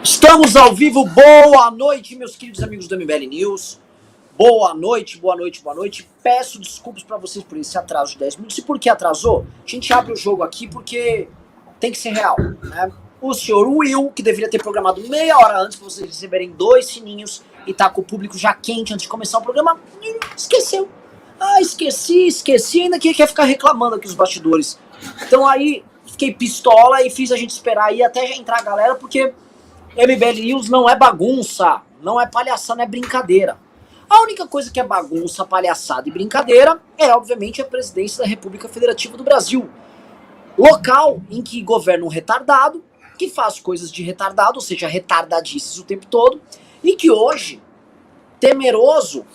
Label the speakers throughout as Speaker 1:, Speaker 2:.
Speaker 1: Estamos ao vivo, boa noite, meus queridos amigos do MBL News. Boa noite, boa noite, boa noite. Peço desculpas pra vocês por esse atraso de 10 minutos. E por que atrasou? A gente abre o jogo aqui porque tem que ser real, né? O senhor Will, que deveria ter programado meia hora antes pra vocês receberem 2 sininhos e tá com o público já quente antes de começar o programa, esqueceu. Ah, esqueci, ainda que quer ficar reclamando aqui os bastidores. Então aí, fiquei pistola e fiz a gente esperar aí até já entrar a galera, porque MBL News não é bagunça, não é palhaçada, não é brincadeira. A única coisa que é bagunça, palhaçada e brincadeira é, obviamente, a presidência da República Federativa do Brasil. Local em que governa um retardado, que faz coisas de retardado, ou seja, retardadices o tempo todo, e que hoje, temeroso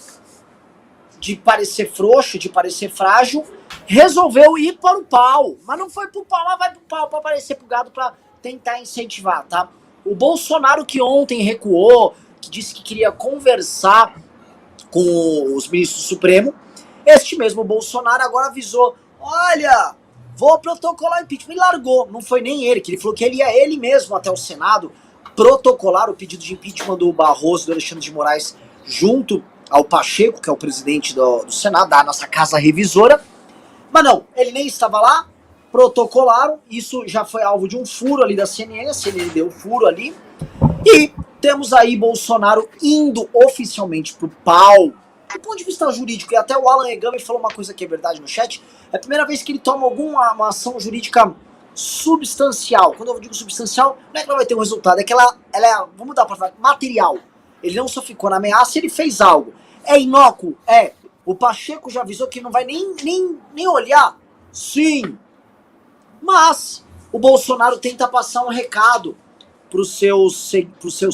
Speaker 1: de parecer frouxo, de parecer frágil, resolveu ir para o pau. Mas não foi pro pau, mas vai pro pau para aparecer pro gado para tentar incentivar, tá? O Bolsonaro, que ontem recuou, que disse que queria conversar com os ministros do Supremo, este mesmo Bolsonaro agora avisou, olha, vou protocolar impeachment, e largou. Não foi nem ele, que ele falou que ele ia ele mesmo até o Senado protocolar o pedido de impeachment do Barroso, do Alexandre de Moraes, junto ao Pacheco, que é o presidente do Senado, da nossa casa revisora. Mas não, ele nem estava lá, protocolaram, isso já foi alvo de um furo ali da CNN, a CNN deu furo ali, e temos aí Bolsonaro indo oficialmente pro pau. Do ponto de vista jurídico, e até o Alan Egami falou uma coisa que é verdade no chat, é a primeira vez que ele toma uma ação jurídica substancial. Quando eu digo substancial, não é que ela vai ter um resultado, é que ela é, vamos mudar para material. Ele não só ficou na ameaça, ele fez algo. É inócuo? É. O Pacheco já avisou que não vai nem olhar? Sim. Mas o Bolsonaro tenta passar um recado pros seus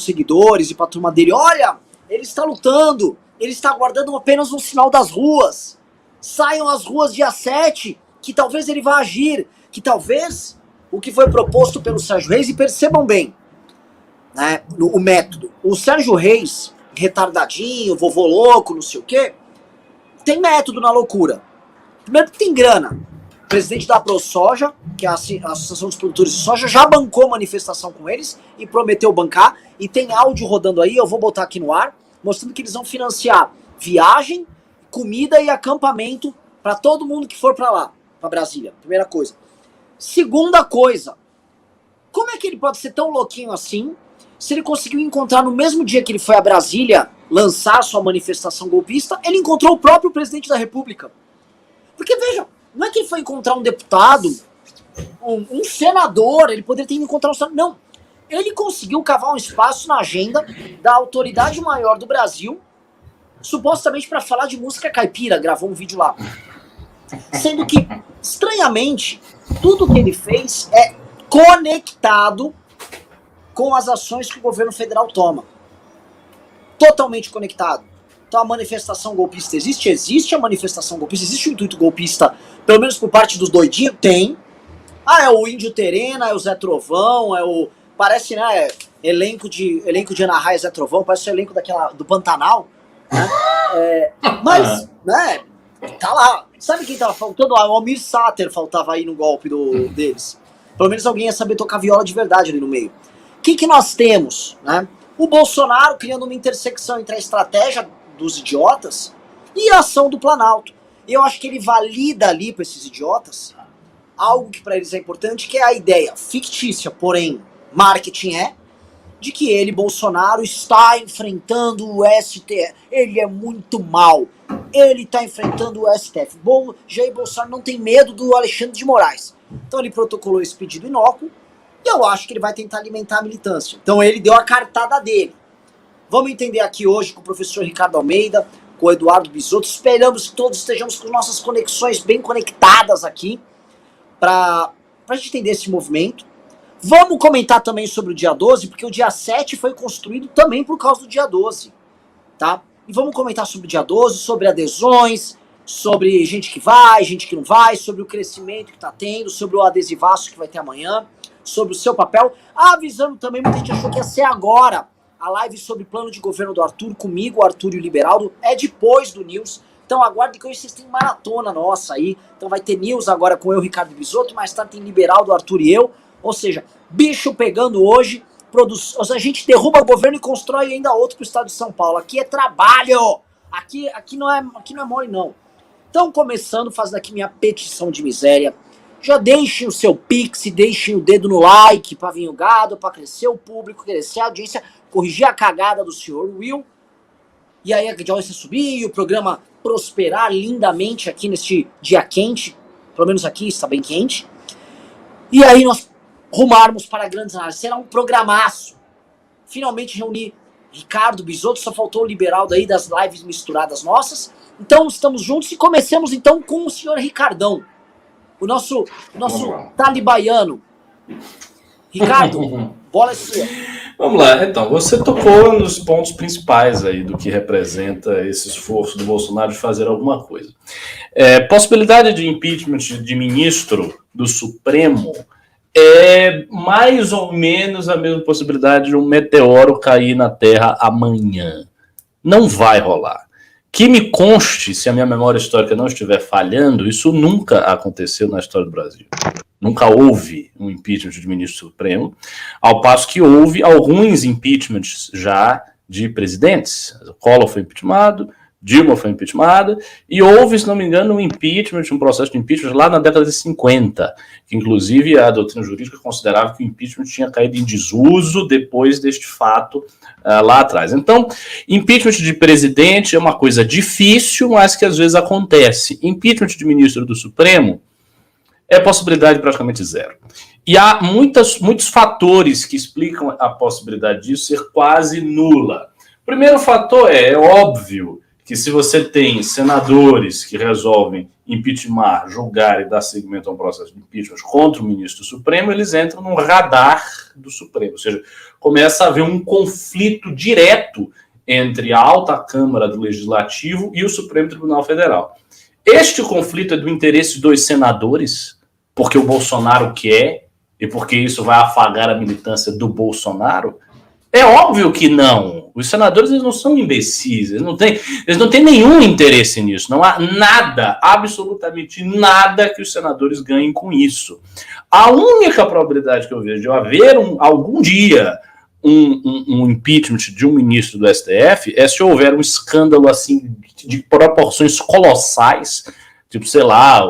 Speaker 1: seguidores e pra turma dele. Olha, ele está lutando, ele está aguardando apenas um sinal das ruas. Saiam às ruas dia 7, que talvez ele vá agir, que talvez o que foi proposto pelo Sérgio Reis, e percebam bem, né, o método. O Sérgio Reis, retardadinho, vovô louco, não sei o quê, tem método na loucura. Primeiro que tem grana. O presidente da ProSoja, que é a Associação dos Produtores de Soja, já bancou manifestação com eles e prometeu bancar. E tem áudio rodando aí, eu vou botar aqui no ar, mostrando que eles vão financiar viagem, comida e acampamento para todo mundo que for para lá, para Brasília. Primeira coisa. Segunda coisa, como é que ele pode ser tão louquinho assim, se ele conseguiu encontrar no mesmo dia que ele foi a Brasília lançar sua manifestação golpista, ele encontrou o próprio presidente da República? Porque, veja, não é que ele foi encontrar um deputado, um senador, ele poderia ter encontrado um senador, não. Ele conseguiu cavar um espaço na agenda da autoridade maior do Brasil, supostamente para falar de música caipira, gravou um vídeo lá. Sendo que, estranhamente, tudo que ele fez é conectado com as ações que o governo federal toma. Totalmente conectado. Então a manifestação golpista existe? Existe a manifestação golpista, existe o intuito golpista, pelo menos por parte dos doidinhos? Tem. Ah, é o Índio Terena, é o Zé Trovão, é o... Parece, né, elenco de Ana Raia, Zé Trovão, parece o elenco do Pantanal, né? Mas, né, tá lá. Sabe quem tava faltando? O Almir Sater faltava aí no golpe deles. Pelo menos alguém ia saber tocar viola de verdade ali no meio. O que nós temos, né? O Bolsonaro criando uma intersecção entre a estratégia dos idiotas e a ação do Planalto. E eu acho que ele valida ali para esses idiotas algo que para eles é importante, que é a ideia fictícia, porém marketing de que ele, Bolsonaro, está enfrentando o STF. Ele é muito mal. Ele está enfrentando o STF. Jair Bolsonaro não tem medo do Alexandre de Moraes. Então ele protocolou esse pedido inócuo e eu acho que ele vai tentar alimentar a militância. Então ele deu a cartada dele. Vamos entender aqui hoje com o professor Ricardo Almeida, com o Eduardo Bisotto. Esperamos que todos estejamos com nossas conexões bem conectadas aqui para a gente entender esse movimento. Vamos comentar também sobre o dia 12, porque o dia 7 foi construído também por causa do dia 12, tá? E vamos comentar sobre o dia 12, sobre adesões, sobre gente que vai, gente que não vai, sobre o crescimento que tá tendo, sobre o adesivaço que vai ter amanhã, sobre o seu papel. Avisando também, muita gente achou que ia ser agora a live sobre plano de governo do Arthur, comigo, o Arthur e o Liberaldo, é depois do News. Então aguardem que hoje vocês têm maratona nossa aí. Então vai ter News agora com eu, Ricardo Bisotto, mais tarde tem Liberaldo, Arthur e eu. Ou seja, bicho pegando hoje, a gente derruba o governo e constrói ainda outro pro estado de São Paulo. Aqui é trabalho. Aqui não é mole, não. Então, começando, fazendo aqui minha petição de miséria. Já deixem o seu pix, deixem o dedo no like pra vir o gado, pra crescer o público, crescer a audiência, corrigir a cagada do senhor Will. E aí a audiência subir e o programa prosperar lindamente aqui neste dia quente. Pelo menos aqui está bem quente. E aí nós rumarmos para grandes análises. Será um programaço. Finalmente reunir Ricardo Bisotto, só faltou o liberal daí das lives misturadas nossas. Então estamos juntos e comecemos então com o senhor Ricardão. O nosso talibaiano. Ricardo, bola é sua.
Speaker 2: Vamos lá, então, você tocou nos pontos principais aí do que representa esse esforço do Bolsonaro de fazer alguma coisa. Possibilidade de impeachment de ministro do Supremo é mais ou menos a mesma possibilidade de um meteoro cair na Terra amanhã. Não vai rolar. Que me conste, se a minha memória histórica não estiver falhando, isso nunca aconteceu na história do Brasil. Nunca houve um impeachment de ministro supremo, ao passo que houve alguns impeachments já de presidentes. Collor foi impeachmentado, Dilma foi impeachmentada, e houve, se não me engano, um processo de impeachment lá na década de 50, que inclusive a doutrina jurídica considerava que o impeachment tinha caído em desuso depois deste fato lá atrás. Então, impeachment de presidente é uma coisa difícil, mas que às vezes acontece. Impeachment de ministro do Supremo é possibilidade praticamente zero. E há muitos fatores que explicam a possibilidade disso ser quase nula. O primeiro fator é óbvio que se você tem senadores que resolvem impeachment, julgar e dar seguimento a um processo de impeachment contra o ministro Supremo, eles entram no radar do Supremo. Ou seja, começa a haver um conflito direto entre a alta Câmara do Legislativo e o Supremo Tribunal Federal. Este conflito é do interesse dos senadores, porque o Bolsonaro quer e porque isso vai afagar a militância do Bolsonaro? É óbvio que não. Os senadores eles não são imbecis, eles não têm nenhum interesse nisso. Não há nada, absolutamente nada que os senadores ganhem com isso. A única probabilidade que eu vejo de haver algum dia um impeachment de um ministro do STF é se houver um escândalo assim de proporções colossais, tipo, sei lá,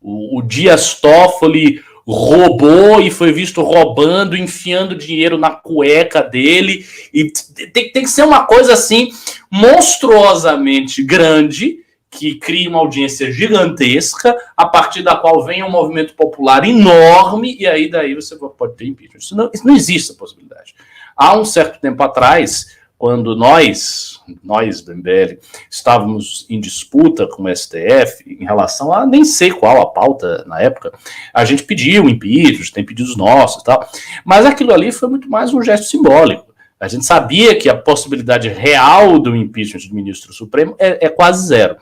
Speaker 2: o Dias Toffoli roubou e foi visto roubando, enfiando dinheiro na cueca dele, e tem que ser uma coisa assim monstruosamente grande, que cria uma audiência gigantesca, a partir da qual vem um movimento popular enorme, e aí daí você pode ter impeachment. Isso não existe essa possibilidade. Há um certo tempo atrás, quando nós do MBL, estávamos em disputa com o STF em relação a nem sei qual a pauta na época, a gente pediu impeachment, tem pedidos nossos e tal, mas aquilo ali foi muito mais um gesto simbólico. A gente sabia que a possibilidade real do impeachment do ministro Supremo é quase zero.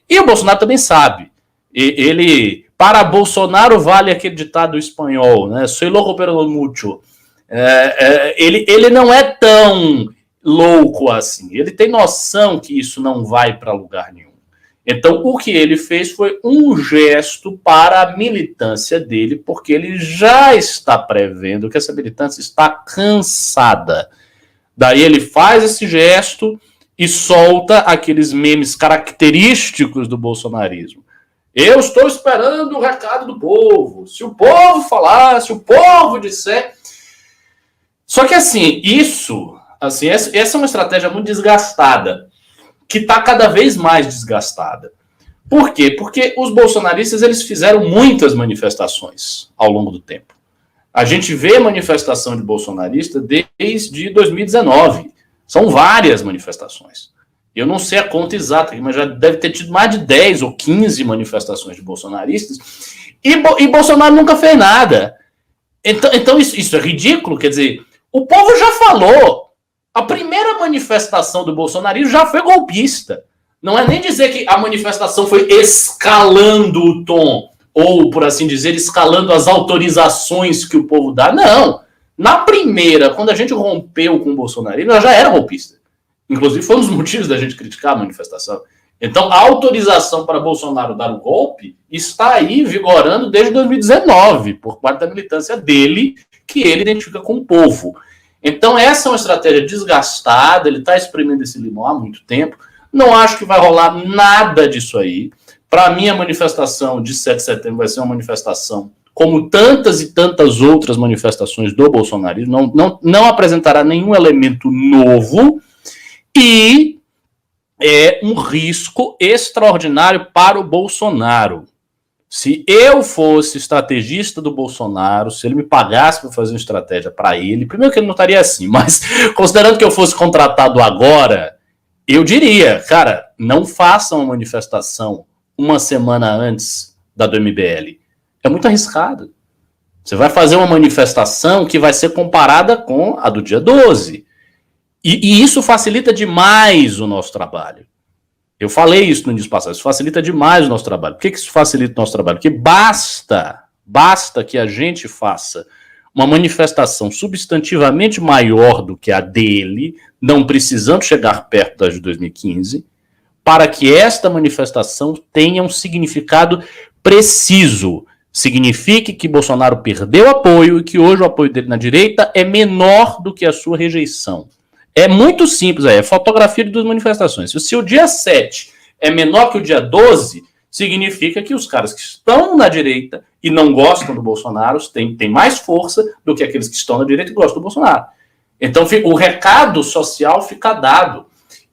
Speaker 2: E o Bolsonaro também sabe. Para Bolsonaro vale aquele ditado espanhol, né? Soy loco pero no mucho. Ele não é tão louco assim. Ele tem noção que isso não vai para lugar nenhum. Então, o que ele fez foi um gesto para a militância dele, porque ele já está prevendo que essa militância está cansada. Daí ele faz esse gesto e solta aqueles memes característicos do bolsonarismo. Eu estou esperando o recado do povo. Se o povo falar, se o povo disser... Só que assim, essa é uma estratégia muito desgastada, que está cada vez mais desgastada. Por quê? Porque os bolsonaristas eles fizeram muitas manifestações ao longo do tempo. A gente vê manifestação de bolsonarista desde 2019. São várias manifestações. Eu não sei a conta exata, mas já deve ter tido mais de 10 ou 15 manifestações de bolsonaristas. E Bolsonaro nunca fez nada. Então isso é ridículo. Quer dizer, o povo já falou. A primeira manifestação do bolsonarismo já foi golpista. Não é nem dizer que a manifestação foi escalando o tom, ou, por assim dizer, escalando as autorizações que o povo dá. Não. Na primeira, quando a gente rompeu com o bolsonarismo, ela já era golpista. Inclusive, foi um dos motivos da gente criticar a manifestação. Então, a autorização para Bolsonaro dar o golpe está aí vigorando desde 2019, por parte da militância dele, que ele identifica com o povo. Então essa é uma estratégia desgastada, ele está exprimindo esse limão há muito tempo, não acho que vai rolar nada disso aí. Para mim, a manifestação de 7 de setembro vai ser uma manifestação como tantas e tantas outras manifestações do bolsonarismo, não apresentará nenhum elemento novo e é um risco extraordinário para o Bolsonaro. Se eu fosse estrategista do Bolsonaro, se ele me pagasse para fazer uma estratégia para ele, primeiro que ele não estaria assim, mas considerando que eu fosse contratado agora, eu diria, cara, não façam uma manifestação uma semana antes da do MBL. É muito arriscado. Você vai fazer uma manifestação que vai ser comparada com a do dia 12. E isso facilita demais o nosso trabalho. Eu falei isso no início passado, isso facilita demais o nosso trabalho. Por que isso facilita o nosso trabalho? Porque basta que a gente faça uma manifestação substantivamente maior do que a dele, não precisando chegar perto das de 2015, para que esta manifestação tenha um significado preciso. Signifique que Bolsonaro perdeu apoio e que hoje o apoio dele na direita é menor do que a sua rejeição. É muito simples, é fotografia de duas manifestações. Se o dia 7 é menor que o dia 12, significa que os caras que estão na direita e não gostam do Bolsonaro têm mais força do que aqueles que estão na direita e gostam do Bolsonaro. Então o recado social fica dado.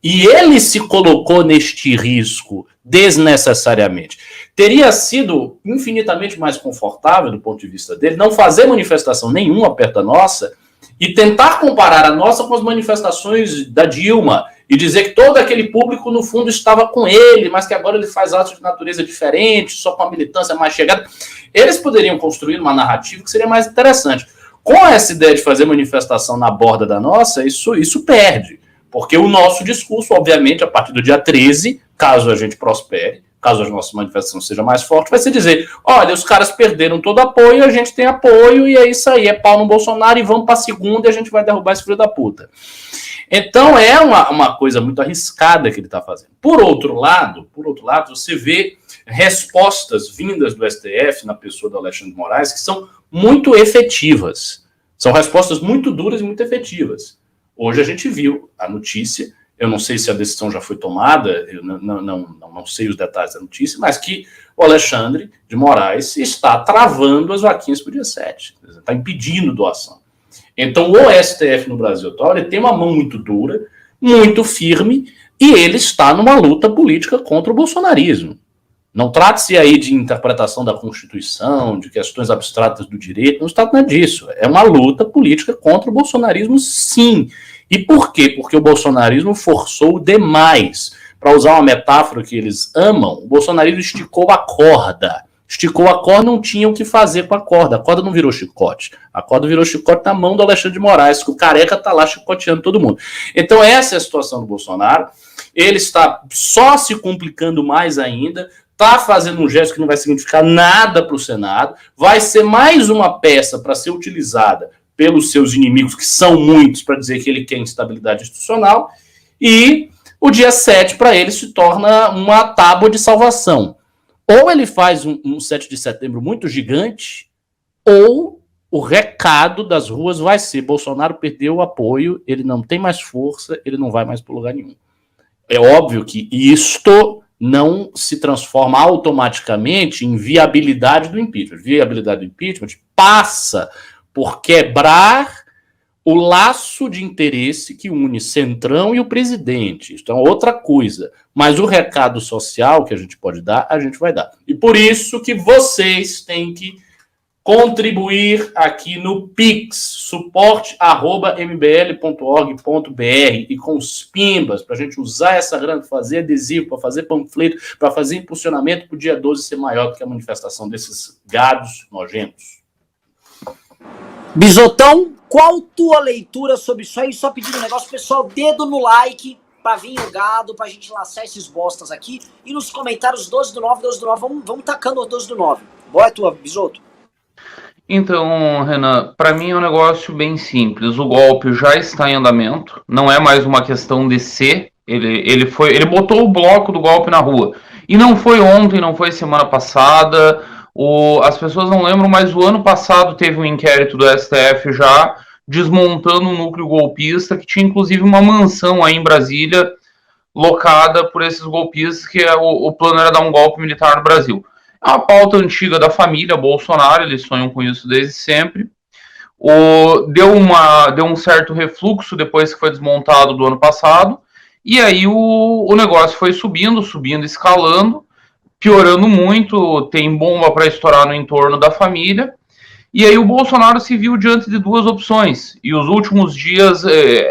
Speaker 2: E ele se colocou neste risco desnecessariamente. Teria sido infinitamente mais confortável, do ponto de vista dele, não fazer manifestação nenhuma perto da nossa e tentar comparar a nossa com as manifestações da Dilma e dizer que todo aquele público, no fundo, estava com ele, mas que agora ele faz atos de natureza diferente, só com a militância mais chegada. Eles poderiam construir uma narrativa que seria mais interessante. Com essa ideia de fazer manifestação na borda da nossa, isso perde. Porque o nosso discurso, obviamente, a partir do dia 13, caso a gente prospere, caso a nossa manifestação seja mais forte, vai ser dizer, olha, os caras perderam todo apoio, a gente tem apoio, e é isso aí, é pau no Bolsonaro, e vamos para a segunda, e a gente vai derrubar esse filho da puta. Então é uma coisa muito arriscada que ele está fazendo. Por outro lado, você vê respostas vindas do STF, na pessoa do Alexandre de Moraes, que são muito efetivas. São respostas muito duras e muito efetivas. Hoje a gente viu a notícia, eu não sei se a decisão já foi tomada, eu não sei os detalhes da notícia, mas que o Alexandre de Moraes está travando as vaquinhas para o dia 7, está impedindo doação. Então o STF no Brasil atual ele tem uma mão muito dura, muito firme, e ele está numa luta política contra o bolsonarismo. Não trata-se aí de interpretação da Constituição, de questões abstratas do direito, não se trata nada disso. É uma luta política contra o bolsonarismo, sim. E por quê? Porque o bolsonarismo forçou demais. Para usar uma metáfora que eles amam, o bolsonarismo esticou a corda. Esticou a corda, não tinha o que fazer com a corda não virou chicote. A corda virou chicote na mão do Alexandre de Moraes, que o careca está lá chicoteando todo mundo. Então essa é a situação do Bolsonaro. Ele está só se complicando mais ainda, está fazendo um gesto que não vai significar nada para o Senado, vai ser mais uma peça para ser utilizada pelos seus inimigos, que são muitos, para dizer que ele quer instabilidade institucional, e o dia 7 para ele se torna uma tábua de salvação. Ou ele faz um 7 de setembro muito gigante, ou o recado das ruas vai ser: Bolsonaro perdeu o apoio, ele não tem mais força, ele não vai mais para lugar nenhum. É óbvio que isto não se transforma automaticamente em viabilidade do impeachment. Viabilidade do impeachment passa por quebrar o laço de interesse que une Centrão e o presidente. Isso é outra coisa. Mas o recado social que a gente pode dar, a gente vai dar. E por isso que vocês têm que contribuir aqui no Pix, suporte@mbl.org.br, e com os pimbas, para a gente usar essa grana, para fazer adesivo, para fazer panfleto, para fazer impulsionamento para o dia 12 ser maior do que a manifestação desses gados nojentos.
Speaker 1: Bisotão, qual tua leitura sobre isso aí? Só pedindo um negócio, pessoal, dedo no like pra vir o gado, pra gente laçar esses bostas aqui. E nos comentários 12 do 9, vamos tacando o 12 do 9. Boa é tua, Bisoto.
Speaker 3: Então, Renan, para mim é um negócio bem simples. O golpe já está em andamento, não é mais uma questão de ser. Ele botou o bloco do golpe na rua. E não foi ontem, não foi semana passada. As pessoas não lembram, mas o ano passado teve um inquérito do STF já desmontando um núcleo golpista que tinha inclusive uma mansão aí em Brasília locada por esses golpistas, que o plano era dar um golpe militar no Brasil. É uma pauta antiga da família Bolsonaro, eles sonham com isso desde sempre. Deu um certo refluxo depois que foi desmontado do ano passado, e aí o negócio foi subindo, escalando, piorando muito, tem bomba para estourar no entorno da família, e aí o Bolsonaro se viu diante de duas opções, e os últimos dias,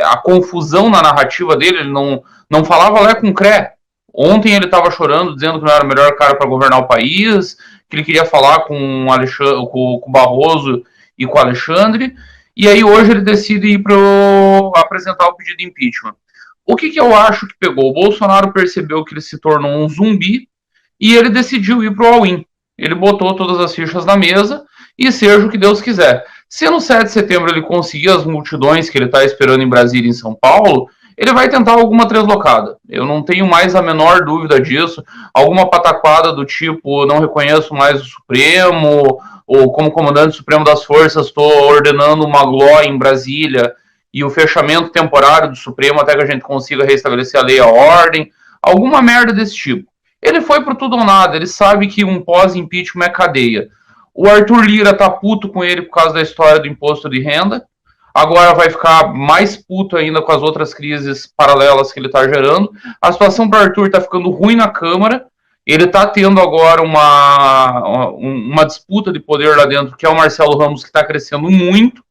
Speaker 3: a confusão na narrativa dele, ele não falava Lé com Cré. Ontem ele estava chorando, dizendo que não era o melhor cara para governar o país, que ele queria falar com o Barroso e com o Alexandre, e aí hoje ele decide ir para apresentar o pedido de impeachment. O que eu acho que pegou? O Bolsonaro percebeu que ele se tornou um zumbi e ele decidiu ir para o all-in. Ele botou todas as fichas na mesa e seja o que Deus quiser. Se no 7 de setembro ele conseguir as multidões que ele está esperando em Brasília e em São Paulo, ele vai tentar alguma translocada. Eu não tenho mais a menor dúvida disso. Alguma pataquada do tipo, não reconheço mais o Supremo, ou como comandante supremo das forças estou ordenando uma gló em Brasília e o fechamento temporário do Supremo até que a gente consiga restabelecer a lei e a ordem. Alguma merda desse tipo. Ele foi pro tudo ou nada, ele sabe que um pós-impeachment é cadeia. O Arthur Lira tá puto com ele por causa da história do imposto de renda. Agora vai ficar mais puto ainda com as outras crises paralelas que ele tá gerando. A situação para Arthur tá ficando ruim na Câmara. Ele tá tendo agora uma disputa de poder lá dentro, que é o Marcelo Ramos, que tá crescendo muito.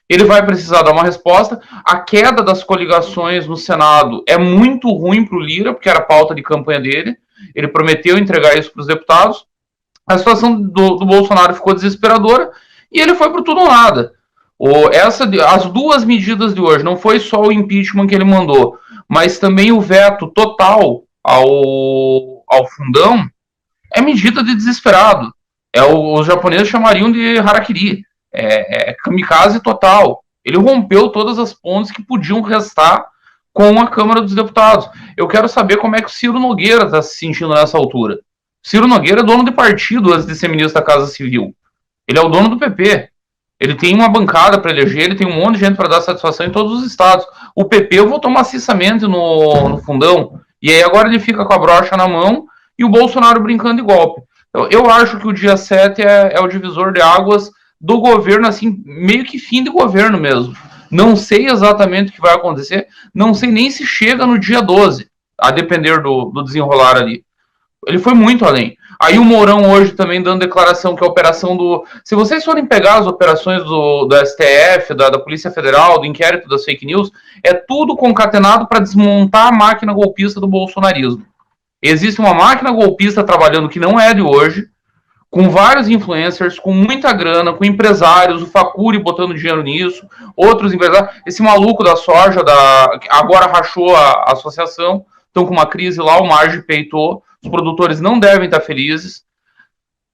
Speaker 3: Ele vai precisar dar uma resposta. A queda das coligações no Senado é muito ruim para o Lira, porque era pauta de campanha dele. Ele prometeu entregar isso para os deputados. A situação do Bolsonaro ficou desesperadora e ele foi para tudo ou nada. As duas medidas de hoje, não foi só o impeachment que ele mandou, mas também o veto total ao fundão, é medida de desesperado. Os japoneses chamariam de harakiri. Kamikaze total. Ele rompeu todas as pontes que podiam restar com a Câmara dos Deputados. Eu quero saber como é que o Ciro Nogueira está se sentindo nessa altura. Ciro Nogueira é dono de partido antes de ser ministro da Casa Civil. Ele é o dono do PP. Ele tem uma bancada para eleger, ele tem um monte de gente para dar satisfação em todos os estados. O PP votou maciçamente no fundão. E aí agora ele fica com a brocha na mão e o Bolsonaro brincando de golpe. Eu acho que o dia 7 é o divisor de águas do governo, assim, meio que fim de governo mesmo. Não sei exatamente o que vai acontecer, não sei nem se chega no dia 12, a depender do desenrolar ali. Ele foi muito além. Aí o Mourão hoje também dando declaração que a operação do... Se vocês forem pegar as operações do STF, da Polícia Federal, do inquérito das fake news, é tudo concatenado para desmontar a máquina golpista do bolsonarismo. Existe uma máquina golpista trabalhando que não é de hoje, com vários influencers, com muita grana, com empresários, o Facuri botando dinheiro nisso, outros empresários. Esse maluco da soja, agora rachou a associação, estão com uma crise lá, o Marge peitou, os produtores não devem estar felizes.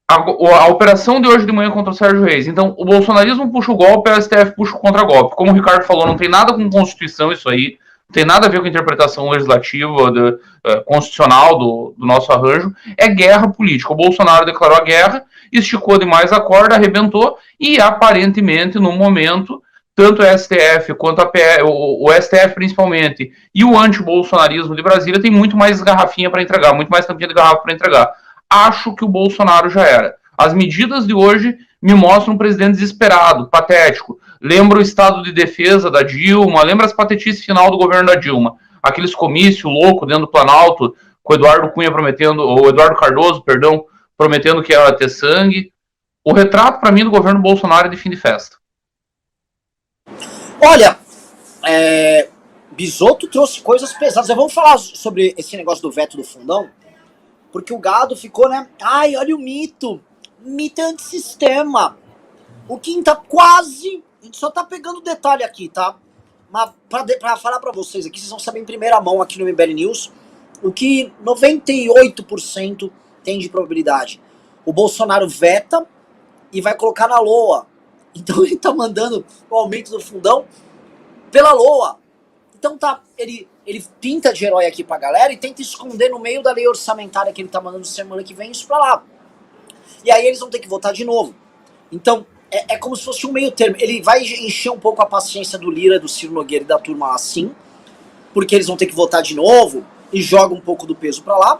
Speaker 3: A operação de hoje de manhã contra o Sérgio Reis. Então, o bolsonarismo puxa o golpe, a STF puxa o contra-golpe. Como o Ricardo falou, não tem nada com Constituição isso aí, não tem nada a ver com a interpretação legislativa, constitucional do nosso arranjo, é guerra política. O Bolsonaro declarou a guerra, esticou demais a corda, arrebentou, e aparentemente, no momento, tanto o STF quanto o STF principalmente, e o anti-bolsonarismo de Brasília tem muito mais garrafinha para entregar, muito mais tampinha de garrafa para entregar. Acho que o Bolsonaro já era. As medidas de hoje me mostram um presidente desesperado, patético. Lembra o estado de defesa da Dilma, lembra as patetices final do governo da Dilma. Aqueles comícios loucos dentro do Planalto, com o Eduardo Cunha prometendo, ou Eduardo Cardoso, perdão, prometendo que ia ter sangue. O retrato, para mim, do governo Bolsonaro é de fim de festa.
Speaker 1: Olha, Bisotto trouxe coisas pesadas. Vamos falar sobre esse negócio do veto do fundão, porque o gado ficou, né? Ai, olha o mito. Mito é antissistema. O Kim tá quase... A gente só tá pegando detalhe aqui, tá? Mas pra falar pra vocês aqui, vocês vão saber em primeira mão aqui no MBL News o que 98% tem de probabilidade. O Bolsonaro veta e vai colocar na LOA. Então ele tá mandando o aumento do fundão pela LOA. Então tá, ele pinta de herói aqui pra galera e tenta esconder no meio da lei orçamentária que ele tá mandando semana que vem isso pra lá. E aí eles vão ter que votar de novo. Então, é como se fosse um meio termo. Ele vai encher um pouco a paciência do Lira, do Ciro Nogueira e da turma assim, porque eles vão ter que votar de novo e joga um pouco do peso pra lá.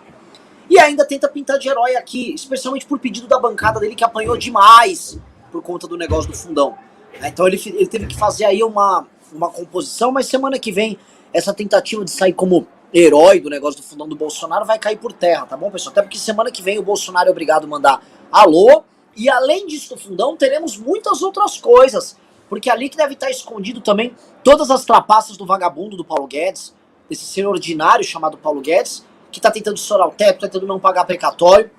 Speaker 1: E ainda tenta pintar de herói aqui, especialmente por pedido da bancada dele, que apanhou demais por conta do negócio do fundão. Então ele teve que fazer aí uma composição, mas semana que vem essa tentativa de sair como herói do negócio do fundão do Bolsonaro vai cair por terra, tá bom, pessoal? Até porque semana que vem o Bolsonaro é obrigado a mandar alô, e além disso do fundão, teremos muitas outras coisas, porque ali que deve estar escondido também todas as trapaças do vagabundo do Paulo Guedes, desse ser ordinário chamado Paulo Guedes, que tá tentando estourar o teto, tá tentando não pagar precatório,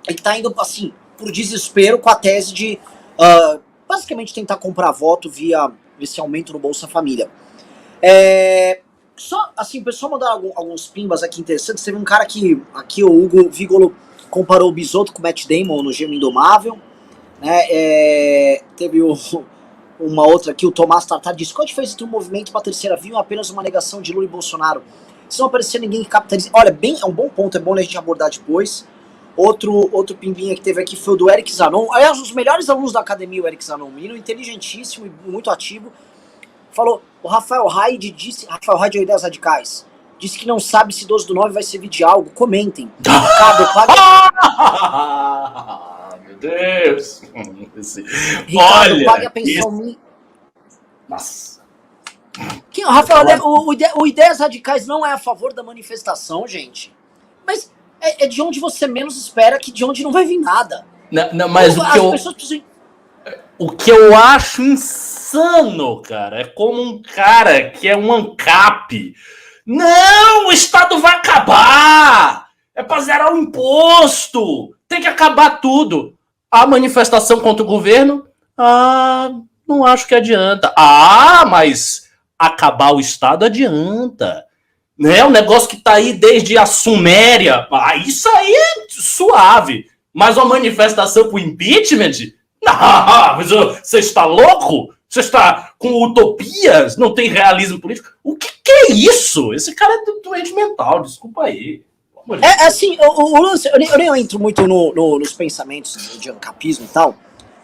Speaker 1: e que tá indo, assim, por desespero com a tese de, basicamente, tentar comprar voto via esse aumento no Bolsa Família. Só, assim, o pessoal mandaram alguns pimbas aqui interessantes. Teve um cara que, aqui o Hugo Vigolo comparou o Bisotto com o Matt Damon no Gêmeo Indomável, né? Teve uma outra aqui, o Tomás Tartar disse: qual a diferença entre um movimento para a terceira via ou apenas uma negação de Lula e Bolsonaro? Se não aparecer ninguém que capitalize... Olha, é um bom ponto, é bom a gente abordar depois. Outro pimbinha que teve aqui foi o do Eric Zanon. Aliás, um dos melhores alunos da academia, o Eric Zanon, menino inteligentíssimo e muito ativo. Falou, o Rafael Haid é Ideias Radicais, disse que não sabe se 12 do 9 vai servir de algo. Comentem. Ricardo,
Speaker 2: meu Deus.
Speaker 1: Ricardo, pague a pensão.
Speaker 2: Nossa.
Speaker 1: Rafael, o Ideias Radicais não é a favor da manifestação, gente. Mas é de onde você menos espera, que de onde não vai vir nada.
Speaker 2: Não, mas o que eu acho insano, cara, é como um cara que é um ANCAP. Não, o Estado vai acabar! É pra zerar o imposto! Tem que acabar tudo! A manifestação contra o governo? Não acho que adianta. Mas acabar o Estado adianta. Né? Um negócio que tá aí desde a Suméria. Isso aí é suave. Mas uma manifestação pro impeachment? Mas você está louco? Você está com utopias? Não tem realismo político? O que é isso? Esse cara é doente mental, desculpa aí.
Speaker 1: Assim, o lance, eu nem entro muito nos pensamentos de ancapismo e tal,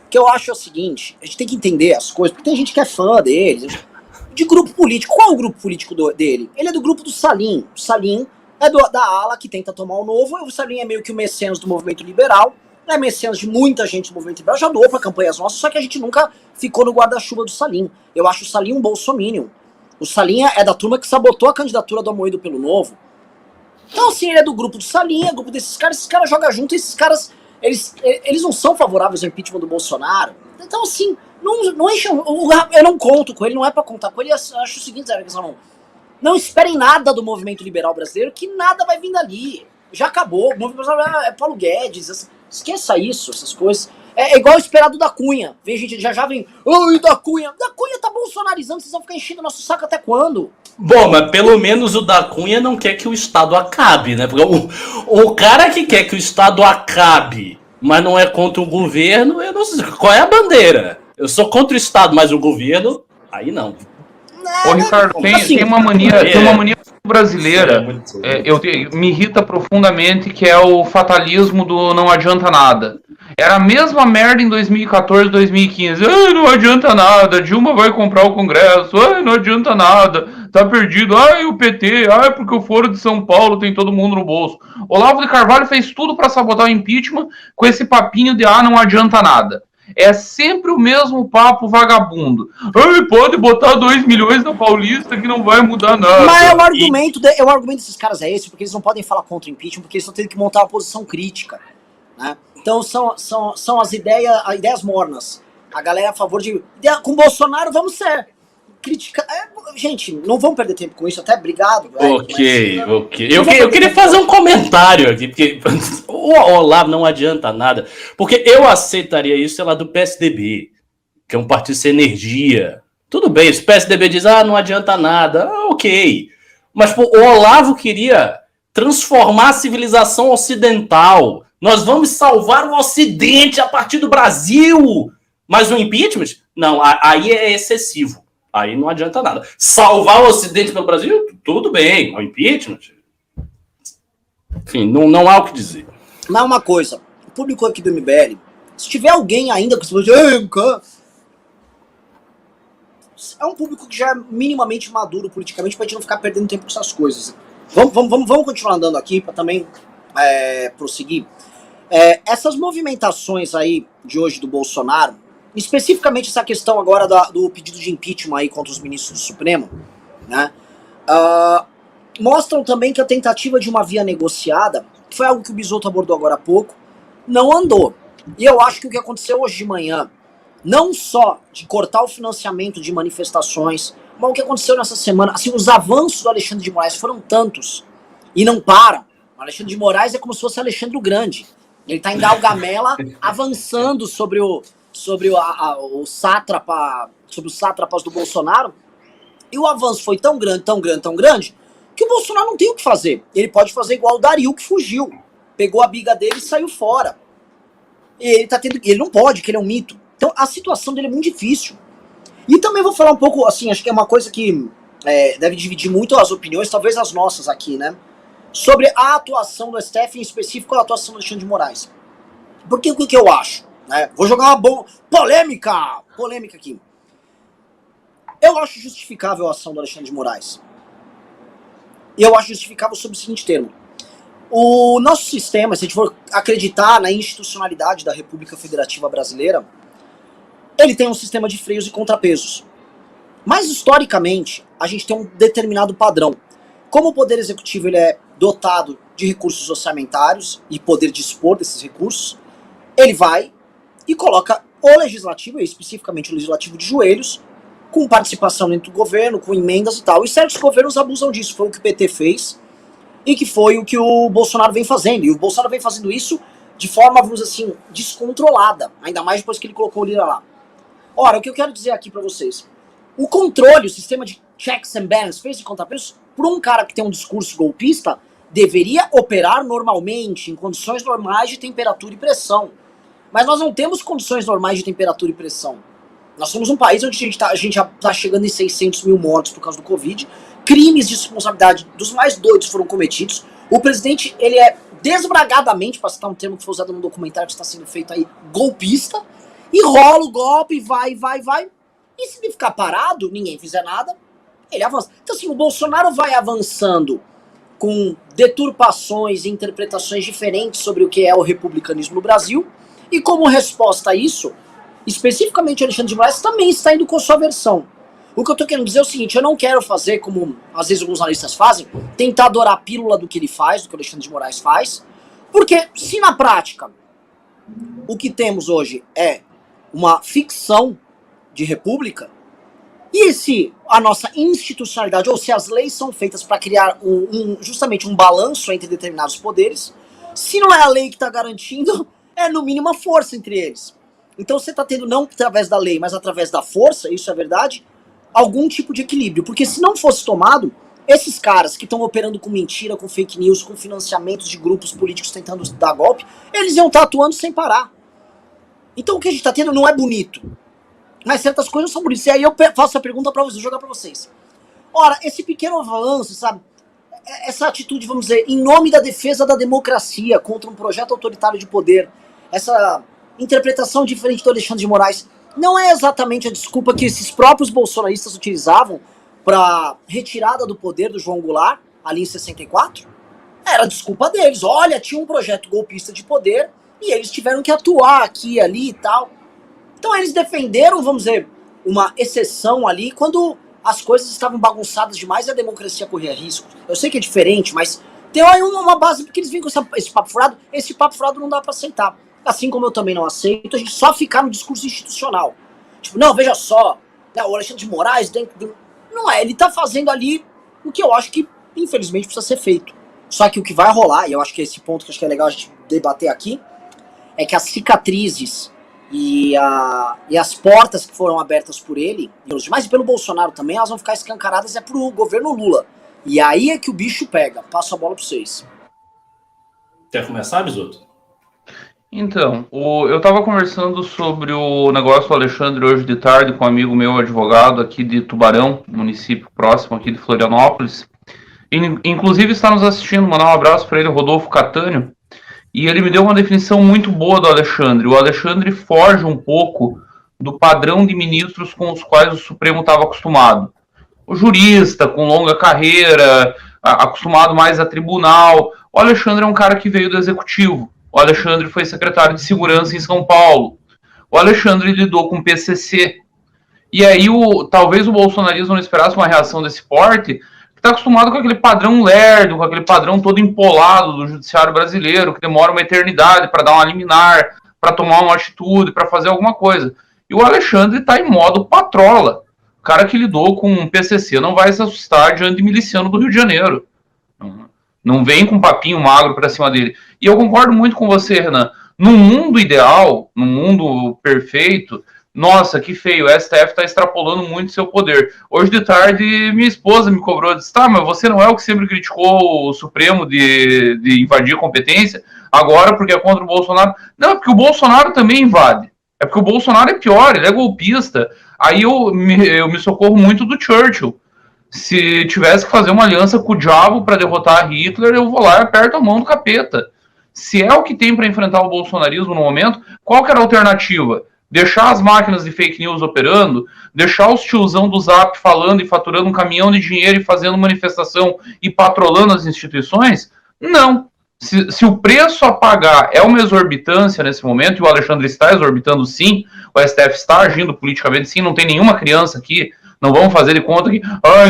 Speaker 1: que eu acho é o seguinte, a gente tem que entender as coisas, porque tem gente que é fã deles, de grupo político. Qual é o grupo político dele? Ele é do grupo do Salim. O Salim é da ala que tenta tomar o novo, e o Salim é meio que o mecenas do movimento liberal, é mecenas de muita gente do movimento liberal, já doou pra campanhas nossas, só que a gente nunca ficou no guarda-chuva do Salim. Eu acho o Salim um bolsominion. O Salim é da turma que sabotou a candidatura do Amoedo pelo Novo. Então, assim, ele é do grupo do Salim, é do grupo desses caras, esses caras jogam junto, e esses caras, eles não são favoráveis ao impeachment do Bolsonaro. Então, assim, não enchem, eu não conto com ele, não é pra contar com ele, eu acho o seguinte, Zé, não esperem nada do movimento liberal brasileiro, que nada vai vir dali. Já acabou, o movimento brasileiro é Paulo Guedes, esqueça isso, essas coisas. É igual o esperado da Cunha. Vem gente, já vem, oi, da Cunha tá bolsonarizando, vocês vão ficar enchendo nosso saco até quando?
Speaker 2: Bom, mas pelo menos o da Cunha não quer que o Estado acabe, né? Porque o cara que quer que o Estado acabe, mas não é contra o governo, eu não sei qual é a bandeira. Eu sou contra o Estado, mas o governo, aí não.
Speaker 3: Ô, Ricardo, tem uma mania brasileira, me irrita profundamente, que é o fatalismo do não adianta nada. Era a mesma merda em 2014, 2015. Ai, não adianta nada, Dilma vai comprar o Congresso, ai, não adianta nada, tá perdido, ai, o PT, ai, porque o Foro de São Paulo tem todo mundo no bolso. Olavo de Carvalho fez tudo pra sabotar o impeachment com esse papinho de, não adianta nada. É sempre o mesmo papo vagabundo. Ai, pode botar 2 milhões na Paulista que não vai mudar nada.
Speaker 1: Mas o argumento desses caras é esse, porque eles não podem falar contra o impeachment, porque eles estão tendo que montar uma posição crítica, né? Então são as ideias mornas. A galera é a favor de... Com Bolsonaro vamos ser... Criticar... gente, não vamos perder tempo com isso, até obrigado.
Speaker 2: Ok. Eu queria fazer um comentário aqui, porque o Olavo não adianta nada, porque eu aceitaria isso, sei lá, do PSDB, que é um partido sem energia. Tudo bem, se o PSDB diz, não adianta nada, ok. Mas pô, o Olavo queria transformar a civilização ocidental. Nós vamos salvar o Ocidente a partir do Brasil. Mas o impeachment? Não, aí é excessivo. Aí não adianta nada. Salvar o Ocidente pelo Brasil? Tudo bem. O impeachment? Enfim, não há o que dizer.
Speaker 1: Mas uma coisa, o público aqui do MBL Se tiver alguém ainda que você fala, é um público que já é minimamente maduro politicamente pra gente não ficar perdendo tempo com essas coisas. Vamos continuar andando aqui pra também prosseguir. Essas movimentações aí de hoje do Bolsonaro, especificamente essa questão agora do pedido de impeachment aí contra os ministros do Supremo, né? Mostram também que a tentativa de uma via negociada, que foi algo que o Bisotto abordou agora há pouco, não andou. E eu acho que o que aconteceu hoje de manhã, não só de cortar o financiamento de manifestações, mas o que aconteceu nessa semana, assim, os avanços do Alexandre de Moraes foram tantos e não param. O Alexandre de Moraes é como se fosse Alexandre o Grande. Ele tá em Gaugamela avançando sobre os sátrapas do Bolsonaro. E o avanço foi tão grande, que o Bolsonaro não tem o que fazer. Ele pode fazer igual o Dario, que fugiu. Pegou a biga dele e saiu fora. E ele não pode, porque ele é um mito. Então a situação dele é muito difícil. E também vou falar um pouco, assim, acho que é uma coisa que deve dividir muito as opiniões, talvez as nossas aqui, né? Sobre a atuação do STF, em específico a atuação do Alexandre de Moraes. Porque o que eu acho? Né? Vou jogar uma polêmica aqui. Eu acho justificável a ação do Alexandre de Moraes. E eu acho justificável sob o seguinte termo. O nosso sistema, se a gente for acreditar na institucionalidade da República Federativa Brasileira, ele tem um sistema de freios e contrapesos. Mas, historicamente, a gente tem um determinado padrão. Como o Poder Executivo ele é dotado de recursos orçamentários e poder dispor desses recursos, ele vai e coloca o Legislativo, e especificamente o Legislativo de joelhos, com participação dentro do governo, com emendas e tal. E certos governos abusam disso. Foi o que o PT fez e que foi o que o Bolsonaro vem fazendo. E o Bolsonaro vem fazendo isso de forma, vamos dizer assim, descontrolada. Ainda mais depois que ele colocou o Lira lá. Ora, o que eu quero dizer aqui pra vocês. O controle, o sistema de checks and balances, fez de contrapesos, por um cara que tem um discurso golpista, deveria operar normalmente, em condições normais de temperatura e pressão. Mas nós não temos condições normais de temperatura e pressão. Nós somos um país onde a gente já está chegando em 600 mil mortos por causa do Covid. Crimes de responsabilidade dos mais doidos foram cometidos. O presidente, ele é desbragadamente, para citar um termo que foi usado no documentário que está sendo feito aí, golpista. E rola o golpe, vai. E se ele ficar parado, ninguém fizer nada, ele avança. Então assim, o Bolsonaro vai avançando com deturpações e interpretações diferentes sobre o que é o republicanismo no Brasil. E como resposta a isso, especificamente o Alexandre de Moraes também está indo com sua versão. O que eu tô querendo dizer é o seguinte, eu não quero fazer como às vezes alguns analistas fazem, tentar adorar a pílula do que ele faz, do que o Alexandre de Moraes faz, porque se na prática o que temos hoje é uma ficção de república, e se a nossa institucionalidade, ou se as leis são feitas para criar justamente um balanço entre determinados poderes, se não é a lei que está garantindo, é no mínimo a força entre eles. Então você está tendo, não através da lei, mas através da força, isso é verdade, algum tipo de equilíbrio. Porque se não fosse tomado, esses caras que estão operando com mentira, com fake news, com financiamentos de grupos políticos tentando dar golpe, eles iam estar atuando sem parar. Então o que a gente está tendo não é bonito. Mas certas coisas são bonitas. E aí eu faço a pergunta para vocês, jogar para vocês. Ora, esse pequeno avanço, sabe? Essa atitude, vamos dizer, em nome da defesa da democracia contra um projeto autoritário de poder, essa interpretação diferente do Alexandre de Moraes, não é exatamente a desculpa que esses próprios bolsonaristas utilizavam para retirada do poder do João Goulart, ali em 64? Era a desculpa deles. Olha, tinha um projeto golpista de poder e eles tiveram que atuar aqui, ali e tal. Então eles defenderam, vamos dizer, uma exceção ali quando as coisas estavam bagunçadas demais e a democracia corria risco. Eu sei que é diferente, mas tem aí uma base porque eles vêm com esse papo furado. Esse papo furado não dá para aceitar. Assim como eu também não aceito a gente só ficar no discurso institucional. Tipo, não, veja só, né, o Alexandre de Moraes dentro do... Não é, ele tá fazendo ali o que eu acho que, infelizmente, precisa ser feito. Só que o que vai rolar, e eu acho que esse ponto que acho que é legal a gente debater aqui, é que as cicatrizes e as portas que foram abertas por ele, e pelos demais, e pelo Bolsonaro também, elas vão ficar escancaradas pro governo Lula. E aí é que o bicho pega. Passo a bola pra vocês.
Speaker 2: Quer começar, Bisotto?
Speaker 3: Então, eu estava conversando sobre o negócio do Alexandre hoje de tarde com um amigo meu, advogado aqui de Tubarão, município próximo aqui de Florianópolis. Inclusive está nos assistindo, mandar um abraço para ele, Rodolfo Catânio, e ele me deu uma definição muito boa do Alexandre. O Alexandre foge um pouco do padrão de ministros com os quais o Supremo estava acostumado. O jurista, com longa carreira, acostumado mais a tribunal. O Alexandre é um cara que veio do executivo. O Alexandre foi secretário de segurança em São Paulo. O Alexandre lidou com o PCC. E aí, talvez o bolsonarismo não esperasse uma reação desse porte, que está acostumado com aquele padrão lerdo, com aquele padrão todo empolado do judiciário brasileiro, que demora uma eternidade para dar uma liminar, para tomar uma atitude, para fazer alguma coisa. E o Alexandre está em modo patrola. O cara que lidou com o PCC não vai se assustar diante de miliciano do Rio de Janeiro. Não vem com um papinho magro para cima dele. E eu concordo muito com você, Renan. Num mundo ideal, num mundo perfeito, nossa, que feio, o STF está extrapolando muito seu poder. Hoje de tarde, minha esposa me cobrou, disse, tá, mas você não é o que sempre criticou o Supremo de invadir a competência, agora porque é contra o Bolsonaro. Não, é porque o Bolsonaro também invade. É porque o Bolsonaro é pior, ele é golpista. Aí eu me socorro muito do Churchill. Se tivesse que fazer uma aliança com o diabo para derrotar Hitler, eu vou lá e aperto a mão do capeta. Se é o que tem para enfrentar o bolsonarismo no momento, qual que era a alternativa? Deixar as máquinas de fake news operando? Deixar os tiozão do Zap falando e faturando um caminhão de dinheiro e fazendo manifestação e patrolando as instituições? Não. Se o preço a pagar é uma exorbitância nesse momento, e o Alexandre está exorbitando sim, o STF está agindo politicamente sim, não tem nenhuma criança aqui, não vamos fazer de conta que,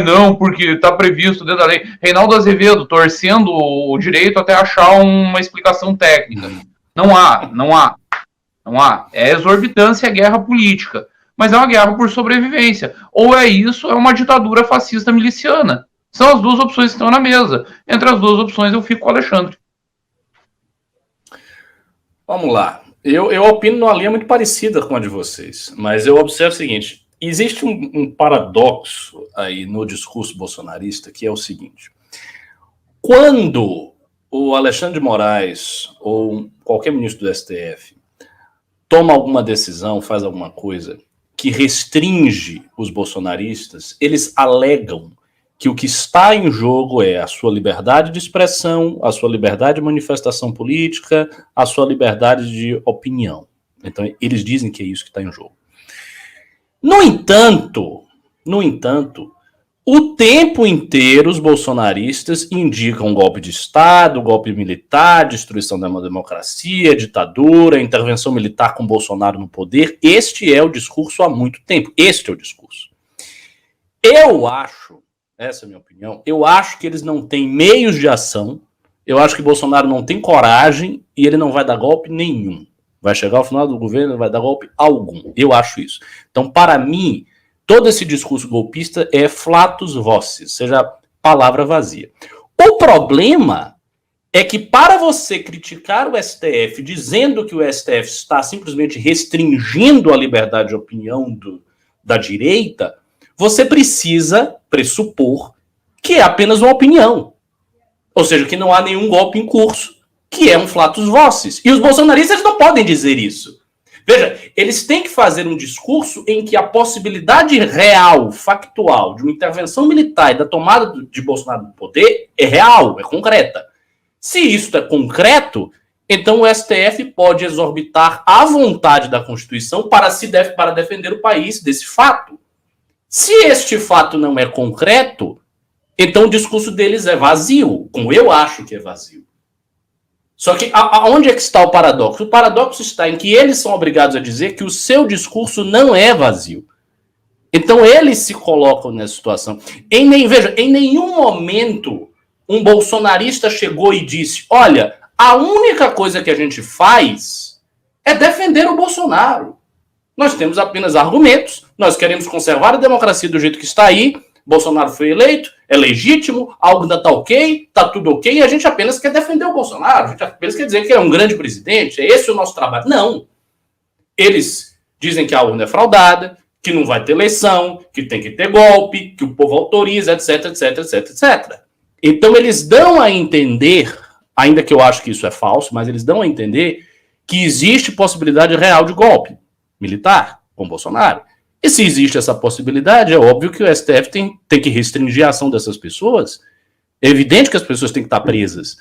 Speaker 3: não, porque está previsto dentro da lei. Reinaldo Azevedo torcendo o direito até achar uma explicação técnica. Não há. É exorbitância, é guerra política. Mas é uma guerra por sobrevivência. Ou é isso, é uma ditadura fascista miliciana. São as duas opções que estão na mesa. Entre as duas opções eu fico com o Alexandre.
Speaker 2: Vamos lá. Eu opino numa linha muito parecida com a de vocês, mas eu observo o seguinte, existe um paradoxo aí no discurso bolsonarista, que é o seguinte, quando o Alexandre de Moraes ou qualquer ministro do STF toma alguma decisão, faz alguma coisa que restringe os bolsonaristas, eles alegam que o que está em jogo é a sua liberdade de expressão, a sua liberdade de manifestação política, a sua liberdade de opinião. Então, eles dizem que é isso que está em jogo. No entanto, o tempo inteiro os bolsonaristas indicam golpe de Estado, golpe militar, destruição da democracia, ditadura, intervenção militar com Bolsonaro no poder. Este é o discurso há muito tempo. Este é o discurso. Eu acho, essa é a minha opinião, eu acho que eles não têm meios de ação, eu acho que Bolsonaro não tem coragem e ele não vai dar golpe nenhum. Vai chegar ao final do governo, não vai dar golpe algum. Eu acho isso. Então, para mim, todo esse discurso golpista é flatus vocis, ou seja, palavra vazia. O problema é que para você criticar o STF dizendo que o STF está simplesmente restringindo a liberdade de opinião da direita, você precisa pressupor que é apenas uma opinião. Ou seja, que não há nenhum golpe em curso, que é um flatus vocis. E os bolsonaristas não podem dizer isso. Veja, eles têm que fazer um discurso em que a possibilidade real, factual, de uma intervenção militar e da tomada de Bolsonaro do poder é real, é concreta. Se isso é concreto, então o STF pode exorbitar à vontade da Constituição para defender o país desse fato. Se este fato não é concreto, então o discurso deles é vazio, como eu acho que é vazio. Só que aonde é que está o paradoxo? O paradoxo está em que eles são obrigados a dizer que o seu discurso não é vazio. Então eles se colocam nessa situação. Veja, em nenhum momento um bolsonarista chegou e disse, olha, a única coisa que a gente faz é defender o Bolsonaro. Nós temos apenas argumentos, nós queremos conservar a democracia do jeito que está aí, Bolsonaro foi eleito, é legítimo, algo ainda está ok, está tudo ok, e a gente apenas quer defender o Bolsonaro, a gente apenas quer dizer que ele é um grande presidente, é esse o nosso trabalho. Não. Eles dizem que a urna é fraudada, que não vai ter eleição, que tem que ter golpe, que o povo autoriza, etc, etc, etc, etc. Então eles dão a entender, ainda que eu acho que isso é falso, mas eles dão a entender que existe possibilidade real de golpe militar com Bolsonaro. E se existe essa possibilidade, é óbvio que o STF tem que restringir a ação dessas pessoas. É evidente que as pessoas têm que estar presas.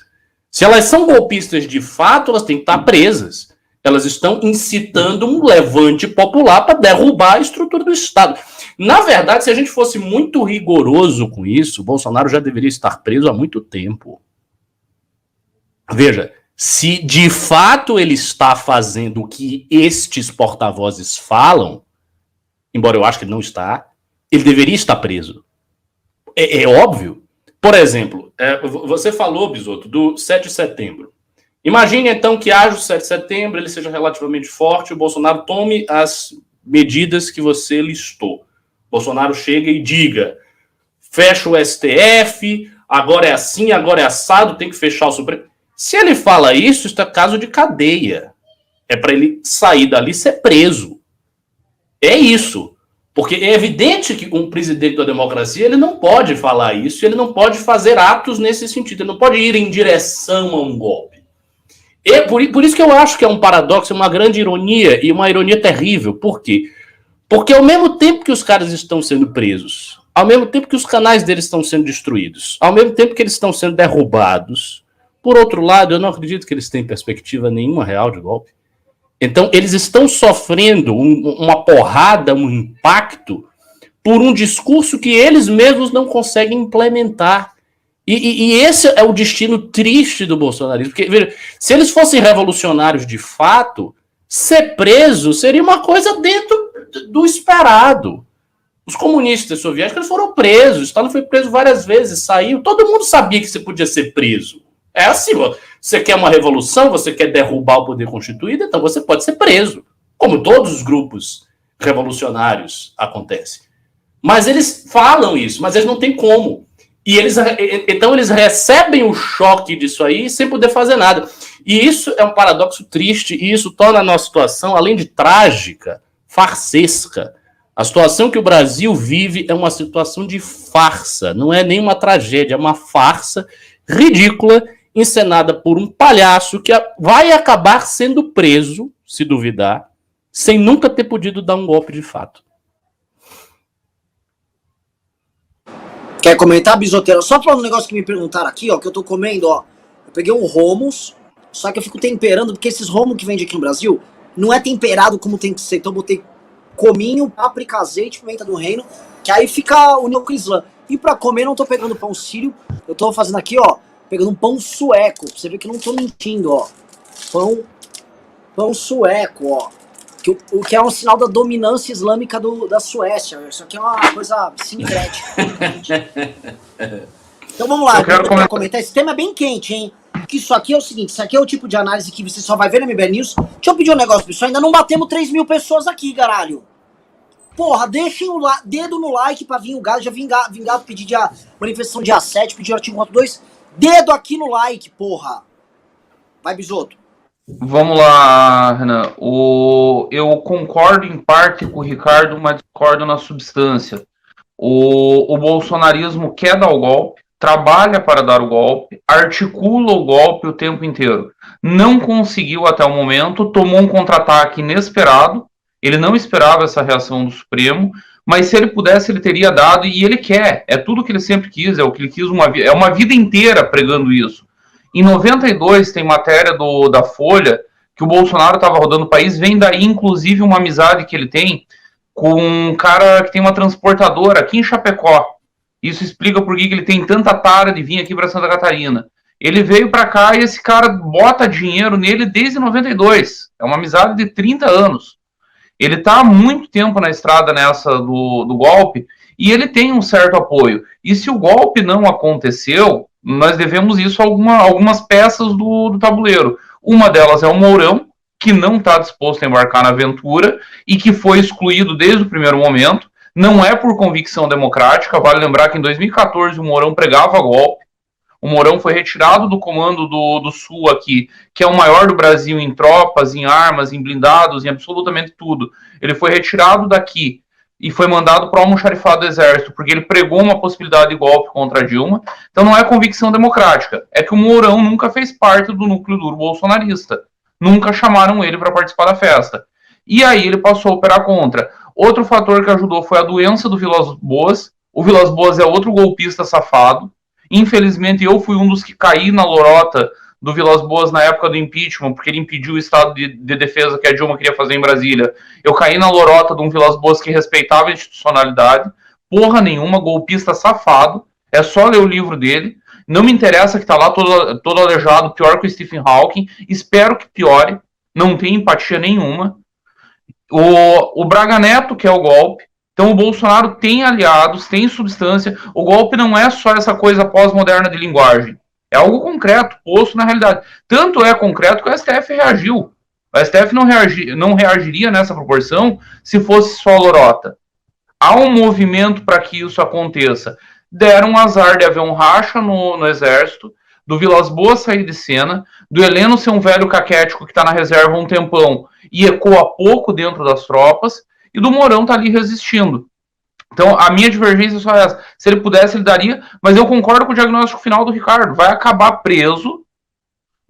Speaker 2: Se elas são golpistas de fato, elas têm que estar presas. Elas estão incitando um levante popular para derrubar a estrutura do Estado. Na verdade, se a gente fosse muito rigoroso com isso, o Bolsonaro já deveria estar preso há muito tempo. Veja, se de fato ele está fazendo o que estes porta-vozes falam, embora eu acho que ele não está, ele deveria estar preso. É óbvio. Por exemplo, você falou, Bisotto, do 7 de setembro. Imagine, então, que haja o 7 de setembro, ele seja relativamente forte, o Bolsonaro tome as medidas que você listou. Bolsonaro chega e diga, fecha o STF, agora é assim, agora é assado, tem que fechar o Supremo. Se ele fala isso é caso de cadeia. É para ele sair dali e ser preso. É isso. Porque é evidente que um presidente da democracia ele não pode falar isso, ele não pode fazer atos nesse sentido, ele não pode ir em direção a um golpe. E por isso que eu acho que é um paradoxo, uma grande ironia, e uma ironia terrível. Por quê? Porque ao mesmo tempo que os caras estão sendo presos, ao mesmo tempo que os canais deles estão sendo destruídos, ao mesmo tempo que eles estão sendo derrubados, por outro lado, eu não acredito que eles tenham perspectiva nenhuma real de golpe. Então, eles estão sofrendo uma porrada, um impacto, por um discurso que eles mesmos não conseguem implementar. E esse é o destino triste do bolsonarismo. Porque, veja, se eles fossem revolucionários de fato, ser preso seria uma coisa dentro do esperado. Os comunistas soviéticos foram presos, Stalin foi preso várias vezes, saiu. Todo mundo sabia que você podia ser preso. É assim, você quer uma revolução, você quer derrubar o poder constituído, então você pode ser preso, como todos os grupos revolucionários acontece. Mas eles falam isso, mas eles não têm como. Então eles recebem o choque disso aí sem poder fazer nada. E isso é um paradoxo triste, e isso torna a nossa situação, além de trágica, farsesca. A situação que o Brasil vive é uma situação de farsa, não é nem uma tragédia, é uma farsa ridícula, encenada por um palhaço que vai acabar sendo preso, se duvidar, sem nunca ter podido dar um golpe de fato.
Speaker 1: Quer comentar, Bisoteiro? Só falando um negócio que me perguntaram aqui, ó, que eu tô comendo, ó. Eu peguei um hummus, só que eu fico temperando, porque esses hummus que vende aqui no Brasil não é temperado como tem que ser. Então eu botei cominho, páprica, azeite, pimenta do reino, que aí fica o neocrislan. E pra comer não tô pegando pão sírio, eu tô fazendo aqui, ó, pegando um pão sueco, pra você ver que eu não tô mentindo, ó. Pão sueco, ó. O que é um sinal da dominância islâmica da Suécia. Isso aqui é uma coisa sincrética. Então vamos lá, eu quero comentar. Esse tema é bem quente, hein? Porque isso aqui é o seguinte, isso aqui é o tipo de análise que você só vai ver no MBL News. Deixa eu pedir um negócio, pessoal. Ainda não batemos 3 mil pessoas aqui, caralho. Porra, deixem o dedo no like pra vir o gado. Já vingado pedir manifestação dia 7, pedir o artigo 42. Dedo aqui no like, porra. Vai, Bisotto.
Speaker 3: Vamos lá, Renan. Eu concordo em parte com o Ricardo, mas discordo na substância. O bolsonarismo quer dar o golpe, trabalha para dar o golpe, articula o golpe o tempo inteiro. Não conseguiu até o momento, tomou um contra-ataque inesperado. Ele não esperava essa reação do Supremo, mas se ele pudesse, ele teria dado, e ele quer. É tudo que ele sempre quis, é o que ele quis, é uma vida inteira pregando isso. Em 92, tem matéria da Folha que o Bolsonaro estava rodando o país, vem daí, inclusive, uma amizade que ele tem com um cara que tem uma transportadora aqui em Chapecó. Isso explica por que ele tem tanta tara de vir aqui para Santa Catarina. Ele veio para cá e esse cara bota dinheiro nele desde 92. É uma amizade de 30 anos. Ele está há muito tempo na estrada nessa do golpe e ele tem um certo apoio. E se o golpe não aconteceu, nós devemos isso a algumas peças do tabuleiro. Uma delas é o Mourão, que não está disposto a embarcar na aventura e que foi excluído desde o primeiro momento. Não é por convicção democrática. Vale lembrar que em 2014 o Mourão pregava golpe. O Mourão foi retirado do comando do Sul aqui, que é o maior do Brasil em tropas, em armas, em blindados, em absolutamente tudo. Ele foi retirado daqui e foi mandado para o almoxarifado do Exército, porque ele pregou uma possibilidade de golpe contra a Dilma. Então não é convicção democrática. É que o Mourão nunca fez parte do núcleo duro bolsonarista. Nunca chamaram ele para participar da festa. E aí ele passou a operar contra. Outro fator que ajudou foi a doença do Vilas Boas. O Vilas Boas é outro golpista safado. Infelizmente eu fui um dos que caí na lorota do Vilas Boas na época do impeachment, porque ele impediu o estado de defesa que a Dilma queria fazer em Brasília. Eu caí na lorota de um Vilas Boas que respeitava a institucionalidade, porra nenhuma, golpista safado, é só ler o livro dele, não me interessa que tá lá todo aleijado, pior que o Stephen Hawking, espero que piore, não tem empatia nenhuma. O Braga Neto, que é o golpe, então o Bolsonaro tem aliados, tem substância, o golpe não é só essa coisa pós-moderna de linguagem, é algo concreto, posto na realidade. Tanto é concreto que o STF reagiu. O STF não reagiria nessa proporção se fosse só lorota. Há um movimento para que isso aconteça. Deram um azar de haver um racha no Exército, do Vilas Boas sair de cena, do Heleno ser um velho caquético que está na reserva há um tempão e ecoa pouco dentro das tropas, e do Mourão tá ali resistindo. Então, a minha divergência é só essa. Se ele pudesse, ele daria, mas eu concordo com o diagnóstico final do Ricardo. Vai acabar preso,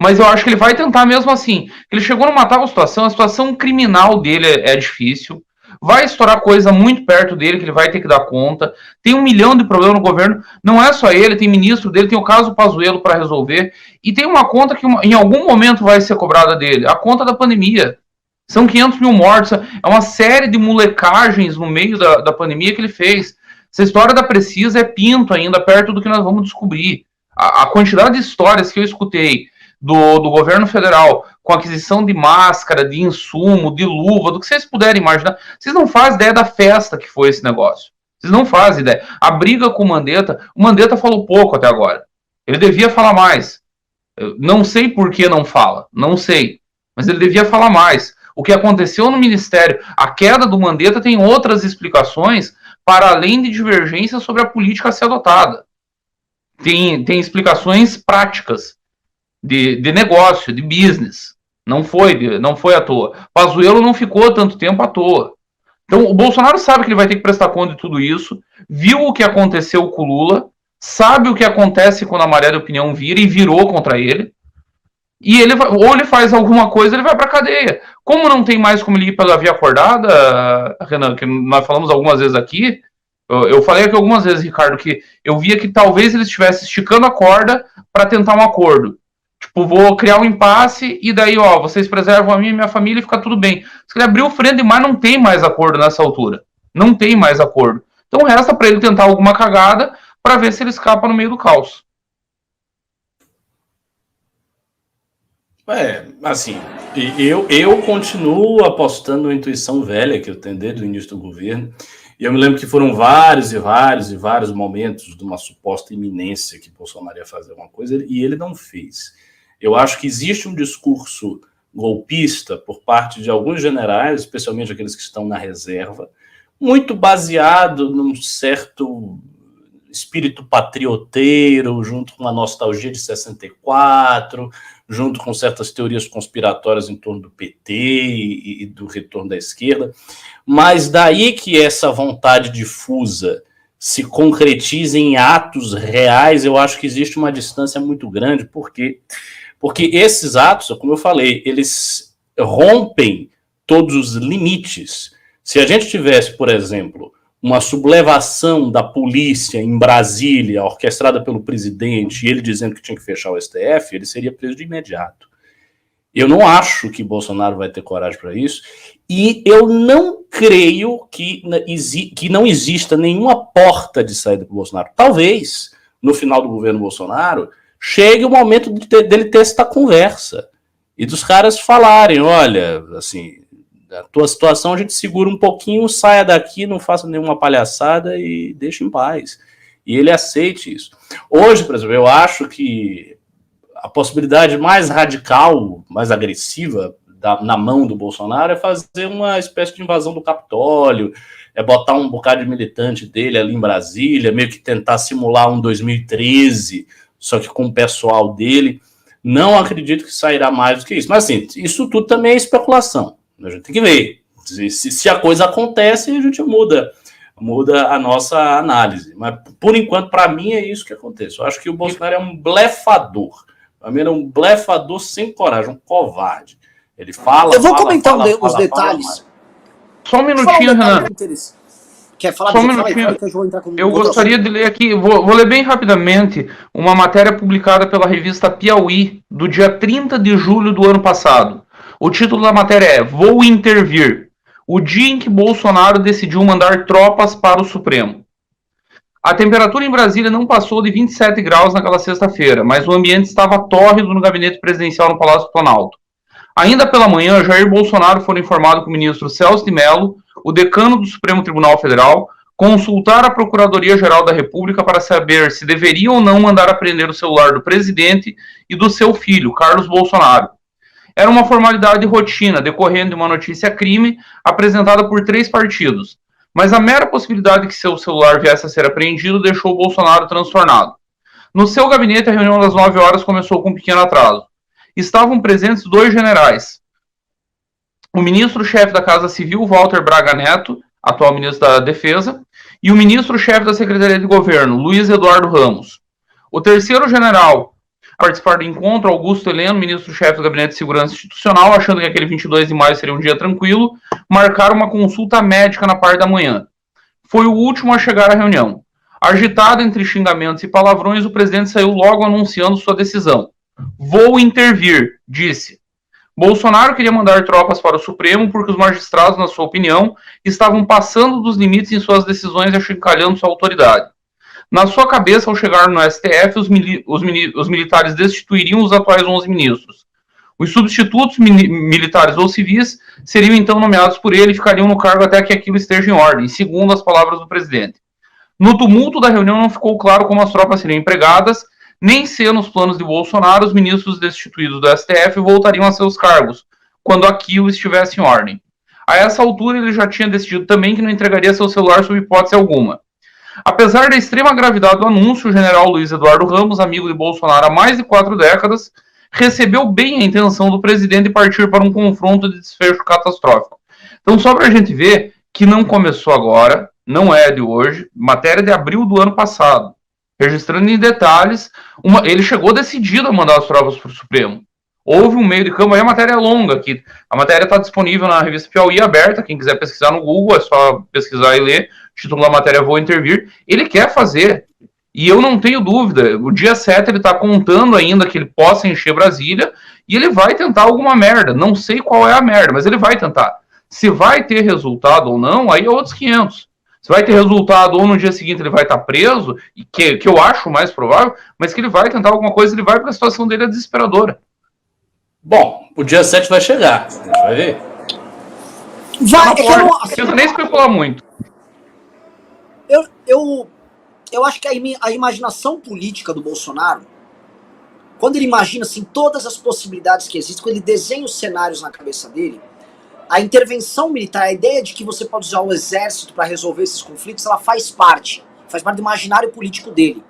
Speaker 3: mas eu acho que ele vai tentar mesmo assim. Ele chegou numa tal situação, a situação criminal dele é difícil, vai estourar coisa muito perto dele que ele vai ter que dar conta, tem 1 milhão de problemas no governo, não é só ele, tem ministro dele, tem o caso Pazuello para resolver, e tem uma conta que em algum momento vai ser cobrada dele, a conta da pandemia. São 500 mil mortos, é uma série de molecagens no meio da pandemia que ele fez. Essa história da Precisa é pinto ainda, perto do que nós vamos descobrir. A quantidade de histórias que eu escutei do governo federal com aquisição de máscara, de insumo, de luva, do que vocês puderem imaginar, vocês não fazem ideia da festa que foi esse negócio. Vocês não fazem ideia. A briga com o Mandetta falou pouco até agora. Ele devia falar mais. Eu não sei por que não fala, não sei. Mas ele devia falar mais. O que aconteceu no Ministério, a queda do Mandetta tem outras explicações para além de divergências sobre a política a ser adotada. Tem explicações práticas de negócio, de business. Não foi à toa. Pazuello não ficou tanto tempo à toa. Então, o Bolsonaro sabe que ele vai ter que prestar conta de tudo isso, viu o que aconteceu com o Lula, sabe o que acontece quando a maré da opinião vira e virou contra ele, e ou ele faz alguma coisa, ele vai para cadeia. Como não tem mais como ele ir pela via acordada, Renan, que nós falamos algumas vezes aqui, eu falei aqui algumas vezes, Ricardo, que eu via que talvez ele estivesse esticando a corda para tentar um acordo. Tipo, vou criar um impasse e daí, ó, vocês preservam a mim e minha família e fica tudo bem. Se ele abrir o freio de mar, não tem mais acordo nessa altura. Não tem mais acordo. Então resta para ele tentar alguma cagada para ver se ele escapa no meio do caos.
Speaker 2: Assim, eu continuo apostando na intuição velha que eu tenho desde o início do governo, e eu me lembro que foram vários momentos de uma suposta iminência que Bolsonaro ia fazer alguma coisa, e ele não fez. Eu acho que existe um discurso golpista por parte de alguns generais, especialmente aqueles que estão na reserva, muito baseado num certo espírito patrioteiro, junto com a nostalgia de 64, junto com certas teorias conspiratórias em torno do PT e do retorno da esquerda, mas daí que essa vontade difusa se concretiza em atos reais, eu acho que existe uma distância muito grande, porque esses atos, como eu falei, eles rompem todos os limites. Se a gente tivesse, por exemplo, uma sublevação da polícia em Brasília, orquestrada pelo presidente, e ele dizendo que tinha que fechar o STF, ele seria preso de imediato. Eu não acho que Bolsonaro vai ter coragem para isso, e eu não creio que não exista nenhuma porta de saída para o Bolsonaro. Talvez, no final do governo Bolsonaro, chegue o momento dele ter essa conversa, e dos caras falarem, olha, assim, a tua situação a gente segura um pouquinho, saia daqui, não faça nenhuma palhaçada e deixe em paz. E ele aceite isso. Hoje, por exemplo, eu acho que a possibilidade mais radical, mais agressiva na mão do Bolsonaro é fazer uma espécie de invasão do Capitólio, é botar um bocado de militante dele ali em Brasília, meio que tentar simular um 2013, só que com o pessoal dele. Não acredito que sairá mais do que isso. Mas assim, isso tudo também é especulação. A gente tem que ver. Se a coisa acontece, a gente muda a nossa análise. Mas, por enquanto, para mim, é isso que acontece. Eu acho que o Bolsonaro é um blefador. Para mim, ele é um blefador sem coragem, um covarde. Ele fala.
Speaker 1: Eu vou comentar os detalhes.
Speaker 3: Só um minutinho, Renan.
Speaker 1: Quer falar?
Speaker 3: Só um
Speaker 1: Fala aí,
Speaker 3: minutinho.
Speaker 1: que eu vou entrar com
Speaker 3: Eu
Speaker 1: outro
Speaker 3: gostaria
Speaker 1: assunto.
Speaker 3: de ler aqui, vou ler bem rapidamente uma matéria publicada pela revista Piauí, do dia 30 de julho do ano passado. O título da matéria é Vou Intervir, o dia em que Bolsonaro decidiu mandar tropas para o Supremo. A temperatura em Brasília não passou de 27 graus naquela sexta-feira, mas o ambiente estava tórrido no gabinete presidencial no Palácio Planalto. Ainda pela manhã, Jair Bolsonaro foi informado que o ministro Celso de Mello, o decano do Supremo Tribunal Federal, consultar a Procuradoria-Geral da República para saber se deveria ou não mandar apreender o celular do presidente e do seu filho, Carlos Bolsonaro. Era uma formalidade de rotina, decorrendo de uma notícia-crime apresentada por 3 partidos. Mas a mera possibilidade de que seu celular viesse a ser apreendido deixou o Bolsonaro transtornado. No seu gabinete, a reunião das 9 horas começou com um pequeno atraso. Estavam presentes 2 generais. O ministro-chefe da Casa Civil, Walter Braga Neto, atual ministro da Defesa, e o ministro-chefe da Secretaria de Governo, Luiz Eduardo Ramos. O terceiro general a participar do encontro, Augusto Heleno, ministro-chefe do Gabinete de Segurança Institucional, achando que aquele 22 de maio seria um dia tranquilo, marcaram uma consulta médica na parte da manhã. Foi o último a chegar à reunião. Agitado entre xingamentos e palavrões, o presidente saiu logo anunciando sua decisão. Vou intervir, disse. Bolsonaro queria mandar tropas para o Supremo porque os magistrados, na sua opinião, estavam passando dos limites em suas decisões e achincalhando sua autoridade. Na sua cabeça, ao chegar no STF, os militares destituiriam os atuais 11 ministros. Os substitutos militares ou civis seriam então nomeados por ele e ficariam no cargo até que aquilo esteja em ordem, segundo as palavras do presidente. No tumulto da reunião não ficou claro como as tropas seriam empregadas, nem se nos planos de Bolsonaro os ministros destituídos do STF voltariam a seus cargos, quando aquilo estivesse em ordem. A essa altura ele já tinha decidido também que não entregaria seu celular sob hipótese alguma. Apesar da extrema gravidade do anúncio, o general Luiz Eduardo Ramos, amigo de Bolsonaro há mais de 4 décadas, recebeu bem a intenção do presidente de partir para um confronto de desfecho catastrófico. Então, só para a gente ver que não começou agora, não é de hoje, matéria de abril do ano passado, registrando em detalhes, ele chegou decidido a mandar as tropas para o Supremo. Houve um meio de campo, aí a matéria é longa aqui. A matéria está disponível na revista Piauí aberta, quem quiser pesquisar no Google, é só pesquisar e ler. O título da matéria Vou Intervir. Ele quer fazer, e eu não tenho dúvida, o dia 7 ele está contando ainda que ele possa encher Brasília, e ele vai tentar alguma merda. Não sei qual é a merda, mas ele vai tentar. Se vai ter resultado ou não, aí é outros 500. Se vai ter resultado ou no dia seguinte ele vai estar preso, que eu acho mais provável, mas que ele vai tentar alguma coisa, ele vai, porque a situação dele é desesperadora.
Speaker 2: Bom, o dia 7 vai chegar, a gente vai ver.
Speaker 1: Vai, é que eu
Speaker 3: não precisa nem especular muito.
Speaker 1: Eu acho que a imaginação política do Bolsonaro, quando ele imagina assim, todas as possibilidades que existem, quando ele desenha os cenários na cabeça dele, a intervenção militar, a ideia de que você pode usar o exército para resolver esses conflitos, ela faz parte do imaginário político dele.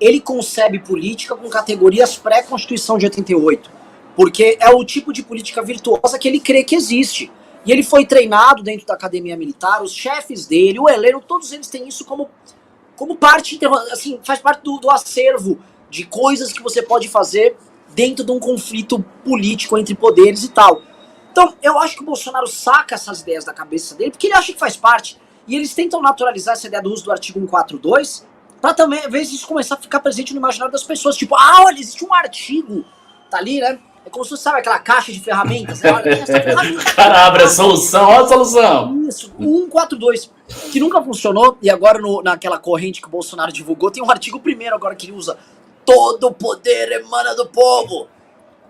Speaker 1: Ele concebe política com categorias pré-Constituição de 88, porque é o tipo de política virtuosa que ele crê que existe. E ele foi treinado dentro da academia militar, os chefes dele, o Heleno, todos eles têm isso como parte, assim, faz parte do acervo de coisas que você pode fazer dentro de um conflito político entre poderes e tal. Então, eu acho que o Bolsonaro saca essas ideias da cabeça dele, porque ele acha que faz parte. E eles tentam naturalizar essa ideia do uso do artigo 142, pra também, às vezes, isso começar a ficar presente no imaginário das pessoas. Tipo, olha, existe um artigo, tá ali, né? É como se você sabe aquela caixa de ferramentas, né? Olha, tem essa ferramenta.
Speaker 2: Cara, abre a solução, olha a solução.
Speaker 1: Isso, o 142, que nunca funcionou, e agora naquela corrente que o Bolsonaro divulgou, tem um artigo primeiro agora que ele usa, todo o poder emana do povo,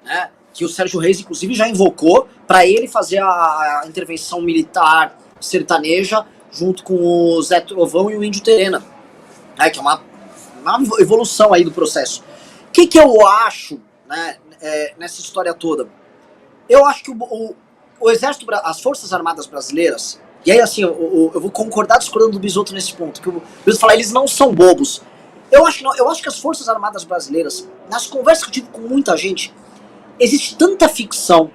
Speaker 1: né? Que o Sérgio Reis, inclusive, já invocou para ele fazer a intervenção militar sertaneja junto com o Zé Trovão e o Índio Terena, né? Que é uma evolução aí do processo. O que eu acho, né, nessa história toda? Eu acho que o Exército, as Forças Armadas Brasileiras, e aí assim, eu vou concordar discordando do Bisotto nesse ponto, que o Bisotto fala, eles não são bobos. Eu acho que as Forças Armadas Brasileiras, nas conversas que eu tive com muita gente, existe tanta ficção,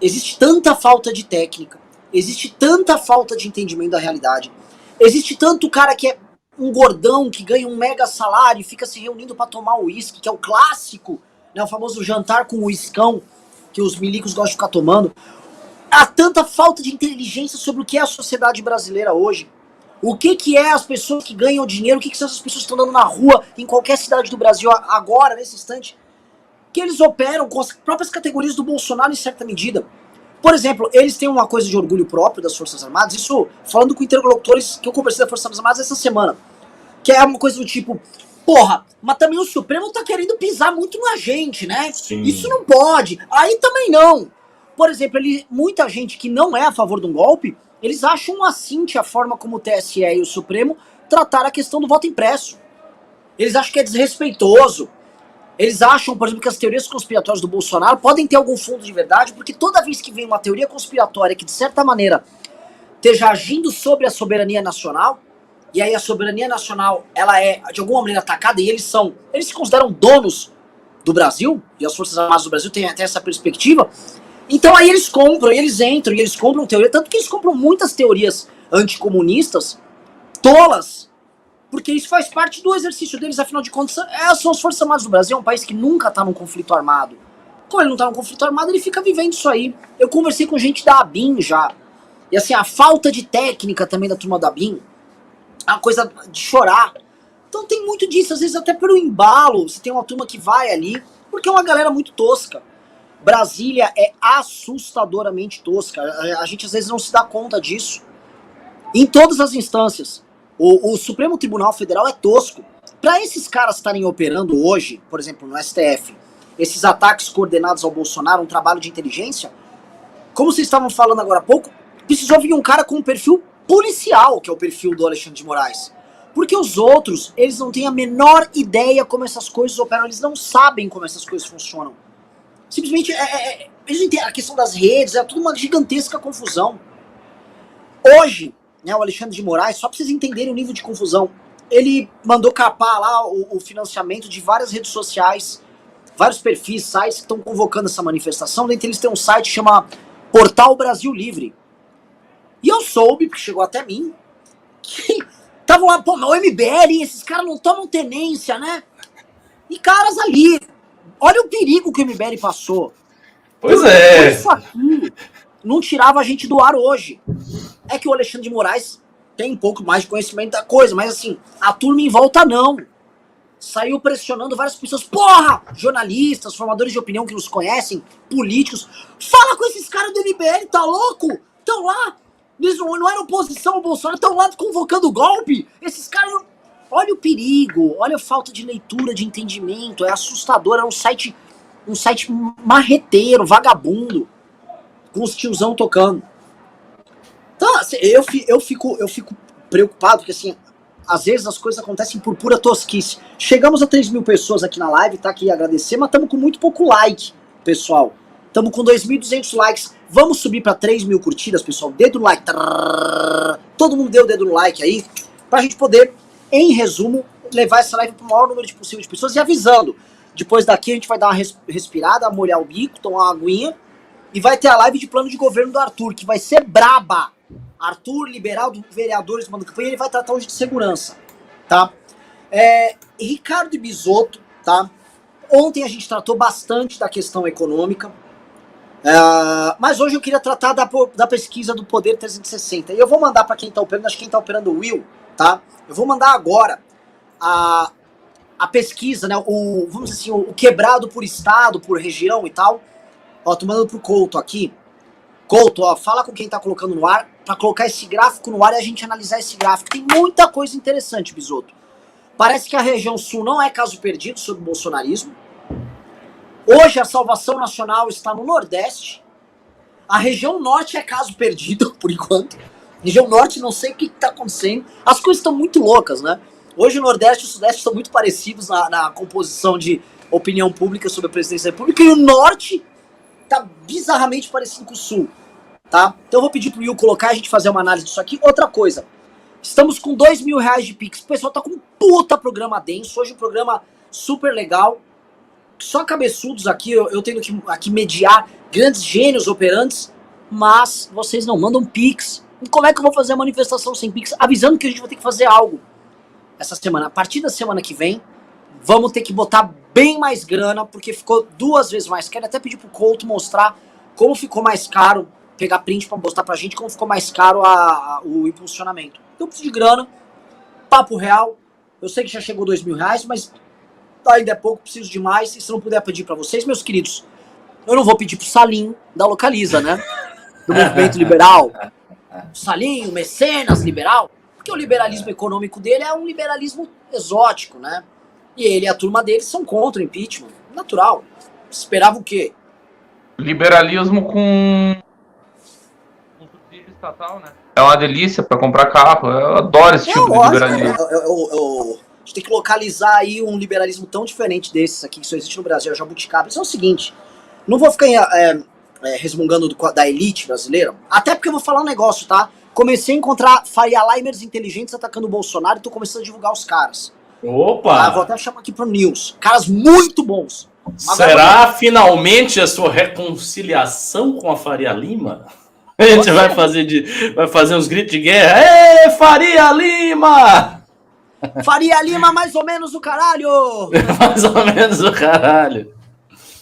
Speaker 1: existe tanta falta de técnica, existe tanta falta de entendimento da realidade, existe tanto cara que é um gordão que ganha um mega salário e fica se reunindo para tomar uísque, que é o clássico, né, o famoso jantar com uiscão, que os milicos gostam de ficar tomando. Há tanta falta de inteligência sobre o que é a sociedade brasileira hoje. O que é as pessoas que ganham dinheiro, o que são essas pessoas que estão andando na rua, em qualquer cidade do Brasil, agora, nesse instante, que eles operam com as próprias categorias do Bolsonaro em certa medida. Por exemplo, eles têm uma coisa de orgulho próprio das Forças Armadas, isso falando com interlocutores que eu conversei das Forças Armadas essa semana, que é uma coisa do tipo, porra, mas também o Supremo tá querendo pisar muito na gente, né?
Speaker 2: Sim.
Speaker 1: Isso não pode, aí também não. Por exemplo, muita gente que não é a favor de um golpe, eles acham assinte a forma como o TSE e o Supremo trataram a questão do voto impresso. Eles acham que é desrespeitoso. Eles acham, por exemplo, que as teorias conspiratórias do Bolsonaro podem ter algum fundo de verdade, porque toda vez que vem uma teoria conspiratória que, de certa maneira, esteja agindo sobre a soberania nacional, e aí a soberania nacional, ela é, de alguma maneira, atacada, e eles se consideram donos do Brasil, e as Forças Armadas do Brasil têm até essa perspectiva, então aí eles compram, e eles entram, e eles compram teoria, tanto que eles compram muitas teorias anticomunistas, tolas, porque isso faz parte do exercício deles, afinal de contas, são as Forças Armadas do Brasil, é um país que nunca tá num conflito armado. Como ele não tá num conflito armado, ele fica vivendo isso aí. Eu conversei com gente da ABIN já, e assim, a falta de técnica também da turma da ABIN, é uma coisa de chorar. Então tem muito disso, às vezes até pelo embalo, você tem uma turma que vai ali, porque é uma galera muito tosca. Brasília é assustadoramente tosca, a gente às vezes não se dá conta disso. Em todas as instâncias. O Supremo Tribunal Federal é tosco. Para esses caras estarem operando hoje, por exemplo, no STF, esses ataques coordenados ao Bolsonaro, um trabalho de inteligência, como vocês estavam falando agora há pouco, precisou vir um cara com um perfil policial, que é o perfil do Alexandre de Moraes. Porque os outros, eles não têm a menor ideia como essas coisas operam, eles não sabem como essas coisas funcionam. Simplesmente, eles não entendem a questão das redes, é tudo uma gigantesca confusão. Hoje, né, o Alexandre de Moraes, só pra vocês entenderem o nível de confusão, ele mandou capar lá o financiamento de várias redes sociais, vários perfis, sites que estão convocando essa manifestação. Dentre eles tem um site que chama Portal Brasil Livre. E eu soube, porque chegou até mim, que estavam lá, pô, o MBL, esses caras não tomam tenência, né? E caras ali, olha o perigo que o MBL passou.
Speaker 2: Pois é.
Speaker 1: Isso aqui não tirava a gente do ar hoje. É que o Alexandre de Moraes tem um pouco mais de conhecimento da coisa, mas assim, a turma em volta não. Saiu pressionando várias pessoas, porra! Jornalistas, formadores de opinião que nos conhecem, políticos. Fala com esses caras do MBL, tá louco? Estão lá, eles não eram oposição ao Bolsonaro, estão lá convocando golpe. Esses caras não... Olha o perigo, olha a falta de leitura, de entendimento, é assustador, é um site marreteiro, vagabundo, com os tiozão tocando. Então, assim, eu fico preocupado, porque assim, às vezes as coisas acontecem por pura tosquice. Chegamos a 3.000 pessoas aqui na live, tá aqui agradecer, mas estamos com muito pouco like, pessoal. Estamos com 2.200 likes. Vamos subir para 3.000 curtidas, pessoal. Dedo no like. Todo mundo deu o dedo no like aí, pra gente poder, em resumo, levar essa live para o maior número possível de pessoas. E avisando, depois daqui a gente vai dar uma respirada, molhar o bico, tomar uma aguinha, e vai ter a live de plano de governo do Arthur, que vai ser braba. Arthur, liberal do vereadores, manda campanha, ele vai tratar hoje de segurança, tá? Ricardo e Bisotto, tá? Ontem a gente tratou bastante da questão econômica, mas hoje eu queria tratar da pesquisa do Poder 360. E eu vou mandar para quem tá operando, acho que quem tá operando o Will, tá? Eu vou mandar agora a pesquisa, né? Vamos dizer assim, o quebrado por estado, por região e tal. Ó, tô mandando pro Couto aqui. Couto, ó, fala com quem tá colocando no ar, pra colocar esse gráfico no ar e a gente analisar esse gráfico. Tem muita coisa interessante, Bisotto. Parece que a região sul não é caso perdido sobre o bolsonarismo. Hoje a salvação nacional está no Nordeste. A região norte é caso perdido, por enquanto. Região norte, não sei o que tá acontecendo. As coisas estão muito loucas, né? Hoje o Nordeste e o Sudeste estão muito parecidos na composição de opinião pública sobre a presidência da República. E o Norte tá bizarramente parecido com o Sul, tá? Então eu vou pedir pro Will colocar, a gente fazer uma análise disso aqui. Outra coisa, estamos com R$2.000 de Pix. O pessoal tá com um puta programa denso. Hoje um programa super legal. Só cabeçudos aqui, eu tenho que aqui mediar grandes gênios operantes, mas vocês não mandam Pix. E como é que eu vou fazer a manifestação sem Pix? Avisando que a gente vai ter que fazer algo essa semana. A partir da semana que vem, vamos ter que botar bem mais grana, porque ficou 2 vezes mais. Quero até pedir pro Couto mostrar como ficou mais caro pegar print pra mostrar pra gente como ficou mais caro o impulsionamento. Eu preciso de grana, papo real. Eu sei que já chegou R$2.000, mas ainda é pouco, preciso de mais. E se não puder pedir pra vocês, meus queridos, eu não vou pedir pro Salim da Localiza, né? Do movimento liberal. Salim, o mecenas liberal. Porque o liberalismo econômico dele é um liberalismo exótico, né? E ele e a turma dele são contra o impeachment. Natural. Esperava o quê?
Speaker 3: Liberalismo com subsídio estatal, né? É uma delícia para comprar carro. Eu adoro esse tipo de liberalismo.
Speaker 1: A gente tem que localizar aí um liberalismo tão diferente desses aqui que só existe no Brasil, é jabuticaba. Isso é o seguinte, não vou ficar resmungando da elite brasileira, até porque eu vou falar um negócio, tá? Comecei a encontrar Faria Limers inteligentes atacando o Bolsonaro e tô começando a divulgar os caras.
Speaker 2: Opa!
Speaker 1: Vou até chamar aqui pro News. Caras muito bons.
Speaker 2: Será finalmente a sua reconciliação com a Faria Lima? A gente vai fazer uns gritos de guerra. Ê, Faria Lima!
Speaker 1: Faria Lima mais ou menos o caralho!
Speaker 2: Mais ou menos o caralho.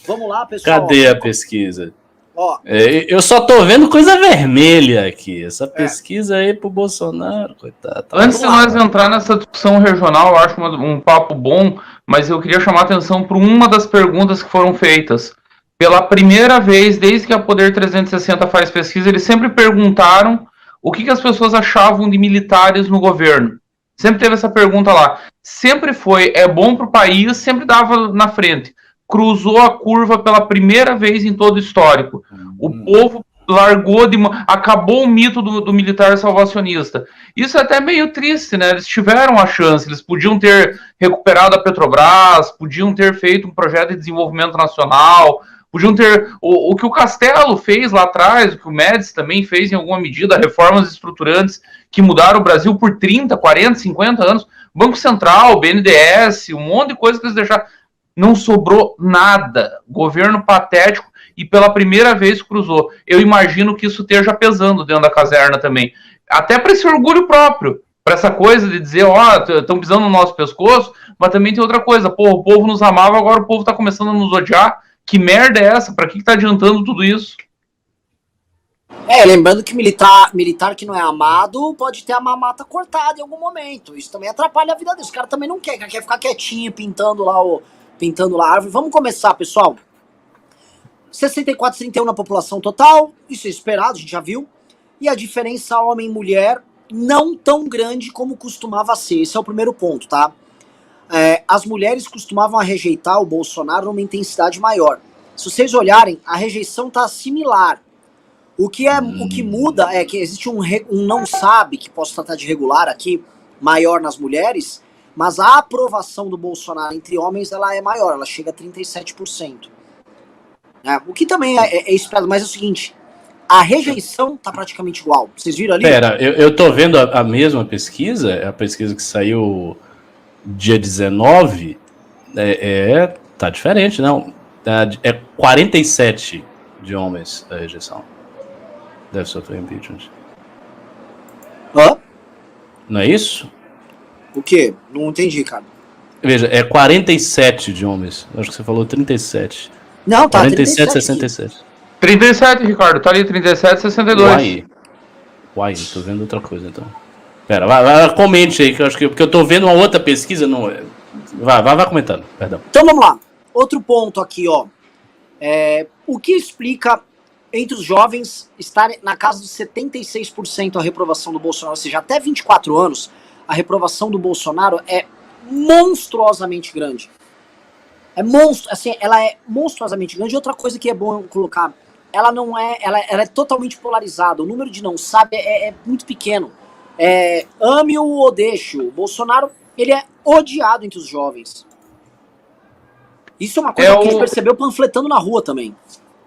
Speaker 1: Vamos lá, pessoal.
Speaker 2: Cadê a pesquisa?
Speaker 1: Ó,
Speaker 2: eu só tô vendo coisa vermelha aqui. Essa pesquisa aí pro Bolsonaro, coitado.
Speaker 3: Antes de nós entrar nessa discussão regional, eu acho um papo bom, mas eu queria chamar a atenção para uma das perguntas que foram feitas. Pela primeira vez, desde que a Poder 360 faz pesquisa, eles sempre perguntaram o que as pessoas achavam de militares no governo. Sempre teve essa pergunta lá. Sempre foi, é bom pro país, sempre dava na frente. Cruzou a curva pela primeira vez em todo o histórico. O povo largou acabou o mito do militar salvacionista. Isso é até meio triste, né? Eles tiveram a chance, eles podiam ter recuperado a Petrobras, podiam ter feito um projeto de desenvolvimento nacional, podiam ter o que o Castelo fez lá atrás, o que o Médici também fez em alguma medida, reformas estruturantes que mudaram o Brasil por 30, 40, 50 anos, Banco Central, BNDES, um monte de coisa que eles deixaram. Não sobrou nada. Governo patético e pela primeira vez cruzou. Eu imagino que isso esteja pesando dentro da caserna também. Até para esse orgulho próprio, para essa coisa de dizer, estão pisando no nosso pescoço, mas também tem outra coisa. Pô, o povo nos amava, agora o povo está começando a nos odiar. Que merda é essa? Para que está adiantando tudo isso?
Speaker 1: Lembrando que militar que não é amado pode ter a mamata cortada em algum momento. Isso também atrapalha a vida deles. Os caras também não quer ficar quietinho, pintando lá a árvore. Vamos começar, pessoal. 64-31 na população total, isso é esperado, a gente já viu. E a diferença homem e mulher não tão grande como costumava ser. Esse é o primeiro ponto, tá? As mulheres costumavam rejeitar o Bolsonaro numa intensidade maior. Se vocês olharem, a rejeição tá similar. O que muda é que existe um não sabe, que posso tratar de regular aqui, maior nas mulheres, mas a aprovação do Bolsonaro entre homens ela é maior, ela chega a 37%. O que também é esperado, mas é o seguinte, a rejeição tá praticamente igual. Vocês viram ali?
Speaker 2: Pera, eu tô vendo a mesma pesquisa, a pesquisa que saiu dia 19, tá diferente, não? É 47 de homens a rejeição. Deve sofrer impeachment.
Speaker 1: Hã?
Speaker 2: Não é isso?
Speaker 1: O quê? Não entendi, cara.
Speaker 2: Veja, é 47 de homens. Acho que você falou 37.
Speaker 1: Não, tá
Speaker 2: 47, 67.
Speaker 3: 37, Ricardo. Tá ali, 37, 62.
Speaker 2: Uai, tô vendo outra coisa, então. Pera, vai comente aí, que eu acho que... Porque eu tô vendo uma outra pesquisa, não... Vai comentando, perdão.
Speaker 1: Então vamos lá. Outro ponto aqui, ó. O que explica entre os jovens estarem na casa dos 76% a reprovação do Bolsonaro, ou seja, até 24 anos, a reprovação do Bolsonaro é monstruosamente grande. Ela é monstruosamente grande. E outra coisa que é bom colocar, ela é totalmente polarizada. O número de não sabe é muito pequeno. Ame-o ou deixe-o. O Bolsonaro, ele é odiado entre os jovens. Isso é uma coisa que a gente percebeu panfletando na rua também.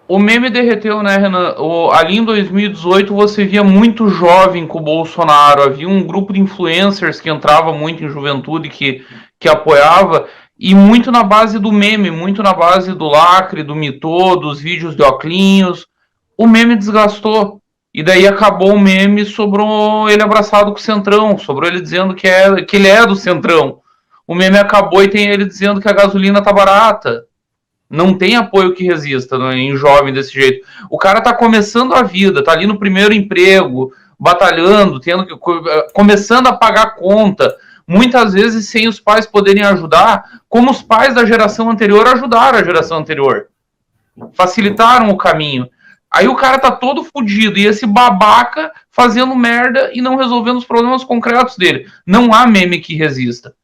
Speaker 3: O meme derreteu, né, Renan? Ali em 2018 você via muito jovem com o Bolsonaro. Havia um grupo de influencers que entrava muito em juventude, que apoiava, e muito na base do meme, muito na base do lacre, do mitô, dos vídeos de oclinhos. O meme desgastou. E daí acabou o meme, sobrou ele abraçado com o Centrão, sobrou ele dizendo que ele é do Centrão. O meme acabou e tem ele dizendo que a gasolina tá barata. Não tem apoio que resista, né, em jovem desse jeito. O cara tá começando a vida, tá ali no primeiro emprego, batalhando, começando a pagar conta, muitas vezes sem os pais poderem ajudar, como os pais da geração anterior ajudaram a geração anterior. Facilitaram o caminho. Aí o cara tá todo fudido, e esse babaca fazendo merda e não resolvendo os problemas concretos dele. Não há meme que resista.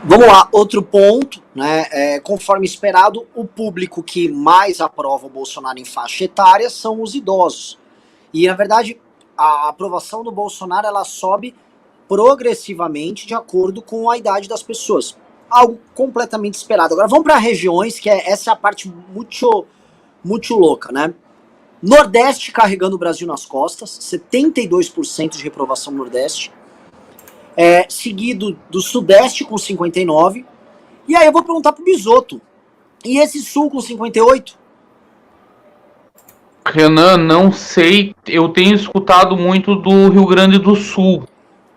Speaker 1: Vamos lá, outro ponto, né? Conforme esperado, o público que mais aprova o Bolsonaro em faixa etária são os idosos. E, na verdade, a aprovação do Bolsonaro ela sobe progressivamente de acordo com a idade das pessoas. Algo completamente esperado. Agora vamos para regiões, que essa é a parte muito louca, né? Nordeste carregando o Brasil nas costas, 72% de reprovação no Nordeste. Seguido do Sudeste com 59%. E aí eu vou perguntar pro Bisotto. E esse Sul com 58%?
Speaker 3: Renan, não sei. Eu tenho escutado muito do Rio Grande do Sul.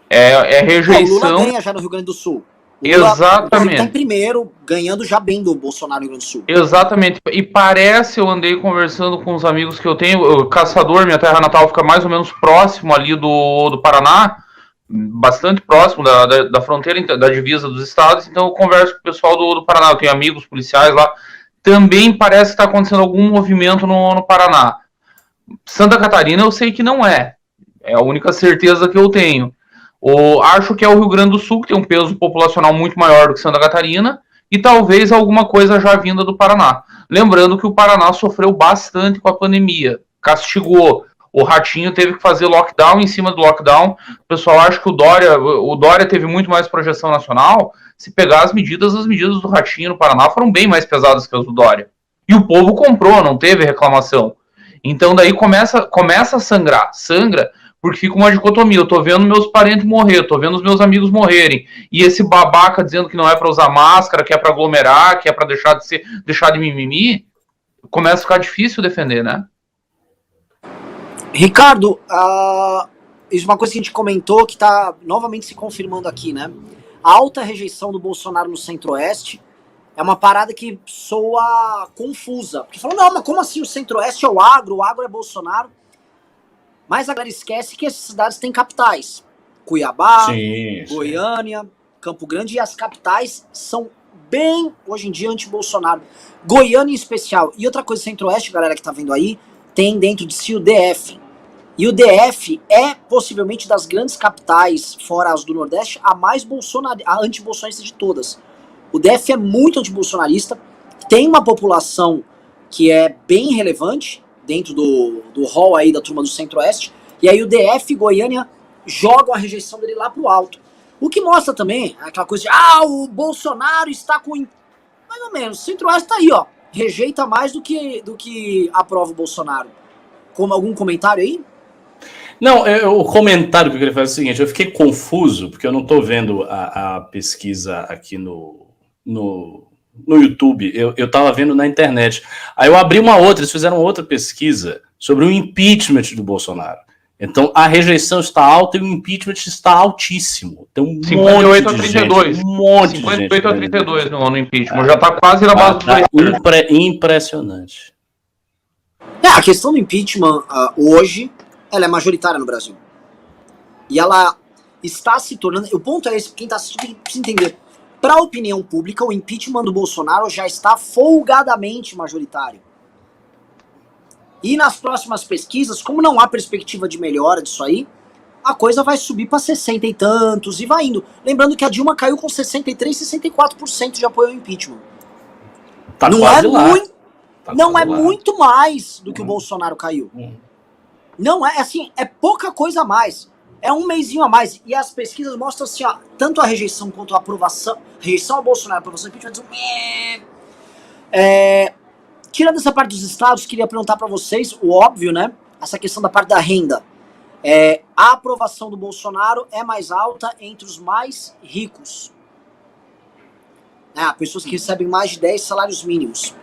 Speaker 3: É rejeição.
Speaker 1: O Lula ganha já no Rio Grande do Sul. Lula,
Speaker 3: exatamente.
Speaker 1: Tá em primeiro, ganhando já bem do Bolsonaro no Rio Grande do Sul.
Speaker 3: Exatamente. E parece, eu andei conversando com os amigos que eu tenho, o Caçador, minha terra natal, fica mais ou menos próximo ali do Paraná, bastante próximo da fronteira, da divisa dos estados, então eu converso com o pessoal do Paraná, eu tenho amigos policiais lá, também parece que está acontecendo algum movimento no Paraná. Santa Catarina eu sei que não é a única certeza que eu tenho. Acho que é o Rio Grande do Sul, que tem um peso populacional muito maior do que Santa Catarina, e talvez alguma coisa já vinda do Paraná. Lembrando que o Paraná sofreu bastante com a pandemia, castigou. O Ratinho teve que fazer lockdown em cima do lockdown. O pessoal acha que o Dória teve muito mais projeção nacional. Se pegar as medidas do Ratinho no Paraná foram bem mais pesadas que as do Dória. E o povo comprou, não teve reclamação. Então daí começa a sangrar. Sangra porque fica uma dicotomia. Eu tô vendo meus parentes morrer, tô vendo os meus amigos morrerem. E esse babaca dizendo que não é para usar máscara, que é para aglomerar, que é para deixar de mimimi, começa a ficar difícil defender, né?
Speaker 1: Ricardo, isso é uma coisa que a gente comentou que está novamente se confirmando aqui, né? A alta rejeição do Bolsonaro no Centro-Oeste é uma parada que soa confusa. Porque falam, não, mas como assim o Centro-Oeste é o agro é Bolsonaro? Mas a galera esquece que essas cidades têm capitais. Cuiabá, Goiânia, Campo Grande, e as capitais são bem, hoje em dia, anti-Bolsonaro. Goiânia em especial. E outra coisa, Centro-Oeste, galera que tá vendo aí, tem dentro de si o DF. E o DF é possivelmente das grandes capitais, fora as do Nordeste, a anti-bolsonarista de todas. O DF é muito anti-bolsonarista, tem uma população que é bem relevante dentro do hall aí da turma do Centro-Oeste, e aí o DF e Goiânia jogam a rejeição dele lá pro alto. O que mostra também aquela coisa de, o Bolsonaro está com... Mais ou menos, o Centro-Oeste tá aí, ó, rejeita mais do que aprova o Bolsonaro. Algum comentário aí?
Speaker 2: Não, o comentário que eu queria fazer é o seguinte, eu fiquei confuso, porque eu não estou vendo a pesquisa aqui no YouTube, eu estava vendo na internet. Aí eu abri uma outra, eles fizeram outra pesquisa sobre o impeachment do Bolsonaro. Então a rejeição está alta e o impeachment está altíssimo. Tem um
Speaker 3: 58 a 32.
Speaker 2: Gente, um monte
Speaker 3: 58 a 32 no impeachment, já está quase na base do
Speaker 2: impressionante.
Speaker 1: A questão do impeachment hoje, ela é majoritária no Brasil. E ela está se tornando... O ponto é esse, quem está assistindo precisa entender. Para a opinião pública, o impeachment do Bolsonaro já está folgadamente majoritário. E nas próximas pesquisas, como não há perspectiva de melhora disso aí, a coisa vai subir para 60 e tantos e vai indo. Lembrando que a Dilma caiu com 63, 64% de apoio ao impeachment.
Speaker 2: Tá
Speaker 1: não
Speaker 2: quase
Speaker 1: é
Speaker 2: lá.
Speaker 1: Não é muito mais do que o Bolsonaro caiu. Não é, assim, é pouca coisa a mais. É um mesinho a mais. E as pesquisas mostram assim, ó, tanto a rejeição quanto a aprovação. Rejeição ao Bolsonaro, aprovação ao impeachment. Tirando essa parte dos estados, queria perguntar para vocês, o óbvio, né? Essa questão da parte da renda. A aprovação do Bolsonaro é mais alta entre os mais ricos. Pessoas que recebem mais de 10 salários mínimos.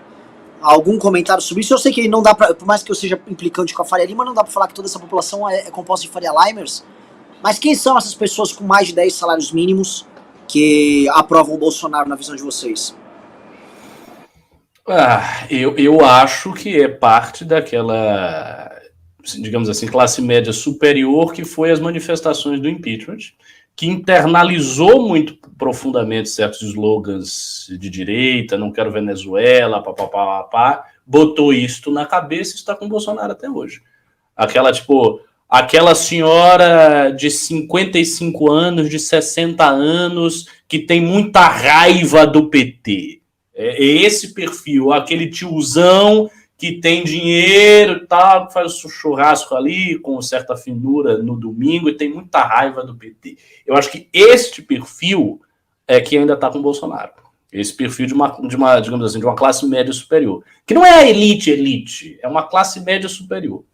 Speaker 1: Algum comentário sobre isso? Eu sei que não dá pra, por mais que eu seja implicante com a Faria Lima, não dá pra falar que toda essa população é composta de Faria Limers. Mas quem são essas pessoas com mais de 10 salários mínimos que aprovam o Bolsonaro na visão de vocês?
Speaker 2: Eu acho que é parte daquela, digamos assim, classe média superior que foi as manifestações do impeachment, que internalizou muito profundamente certos slogans de direita, não quero Venezuela, papapá, botou isto na cabeça e está com o Bolsonaro até hoje. Aquela senhora de 55 anos, de 60 anos, que tem muita raiva do PT. É esse perfil, aquele tiozão que tem dinheiro e tal, que faz o churrasco ali com certa finura no domingo e tem muita raiva do PT. Eu acho que este perfil é que ainda está com o Bolsonaro. Esse perfil de uma, digamos assim, de uma classe média superior. Que não é a elite, é uma classe média superior.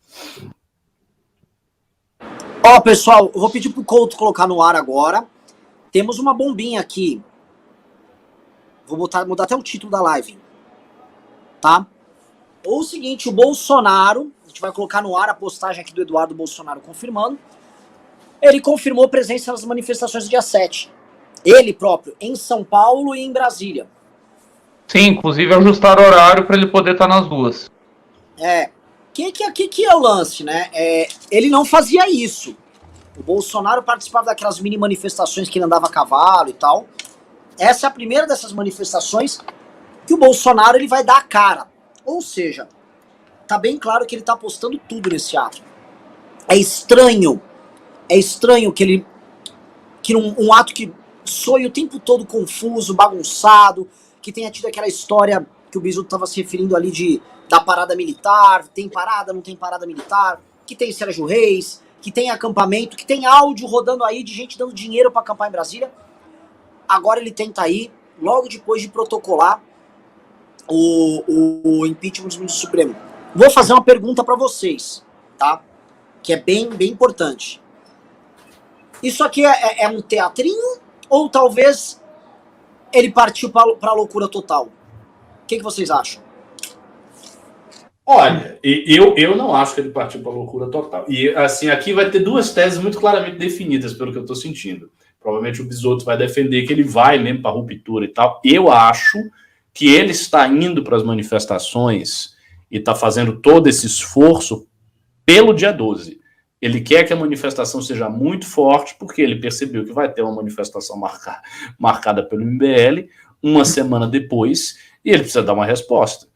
Speaker 1: Ó, pessoal, eu vou pedir pro Couto colocar no ar agora. Temos uma bombinha aqui. Vou mudar até o título da live. Tá? Ou o seguinte, o Bolsonaro, a gente vai colocar no ar a postagem aqui do Eduardo Bolsonaro confirmando. Ele confirmou presença nas manifestações do dia 7. Ele próprio, em São Paulo e em Brasília.
Speaker 3: Sim, inclusive ajustaram o horário para ele poder estar nas duas.
Speaker 1: Que é o lance, né? Ele não fazia isso. O Bolsonaro participava daquelas mini manifestações que ele andava a cavalo e tal. Essa é a primeira dessas manifestações que o Bolsonaro ele vai dar a cara. Ou seja, tá bem claro que ele tá apostando tudo nesse ato. É estranho que um ato que soe o tempo todo confuso, bagunçado, que tenha tido aquela história que o Bisu estava se referindo ali da parada militar, tem parada, não tem parada militar, que tem Sérgio Reis, que tem acampamento, que tem áudio rodando aí de gente dando dinheiro para acampar em Brasília. Agora ele tenta aí, logo depois de protocolar o impeachment do ministro Supremo. Vou fazer uma pergunta para vocês, tá? Que é bem importante. Isso aqui é um teatrinho ou talvez ele partiu para a loucura total? O que vocês acham?
Speaker 2: Olha, eu não acho que ele partiu para a loucura total. E assim, aqui vai ter duas teses muito claramente definidas pelo que eu estou sentindo. Provavelmente o Bisotto vai defender que ele vai mesmo para a ruptura e tal. Eu acho que ele está indo para as manifestações e está fazendo todo esse esforço pelo dia 12. Ele quer que a manifestação seja muito forte, porque ele percebeu que vai ter uma manifestação marcada pelo MBL uma semana depois, e ele precisa dar uma resposta.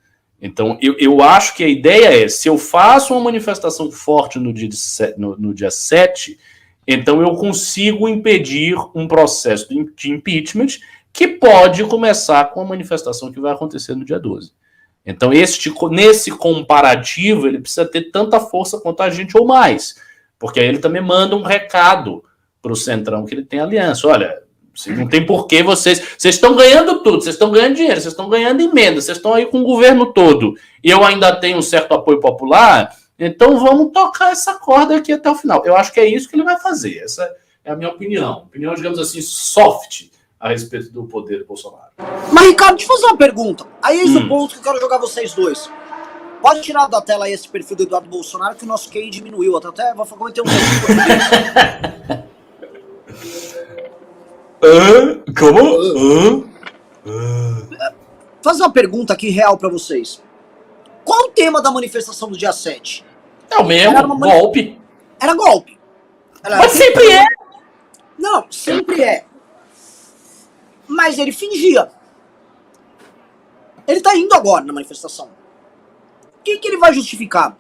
Speaker 2: Então, eu acho que a ideia é, se eu faço uma manifestação forte no dia 7, então eu consigo impedir um processo de impeachment que pode começar com a manifestação que vai acontecer no dia 12. Então, nesse comparativo, ele precisa ter tanta força quanto a gente ou mais, porque aí ele também manda um recado para o Centrão que ele tem aliança. Olha, não tem porquê vocês estão ganhando tudo, vocês estão ganhando dinheiro, vocês estão ganhando emenda, vocês estão aí com o governo todo, e eu ainda tenho um certo apoio popular, então vamos tocar essa corda aqui até o final. Eu acho que é isso que ele vai fazer, essa é a minha opinião, digamos assim, soft a respeito do poder do Bolsonaro.
Speaker 1: Mas, Ricardo, deixa eu fazer uma pergunta. Aí é o ponto que eu quero jogar vocês dois. Pode tirar da tela aí esse perfil do Eduardo Bolsonaro, que o nosso QI diminuiu. Até vou cometer um
Speaker 2: Como?
Speaker 1: Fazer uma pergunta aqui real pra vocês. Qual o tema da manifestação do dia 7?
Speaker 2: É o mesmo, golpe.
Speaker 1: Era golpe.
Speaker 2: Mas sempre é.
Speaker 1: Não, sempre é. Mas ele fingia. Ele tá indo agora na manifestação. O que ele vai justificar?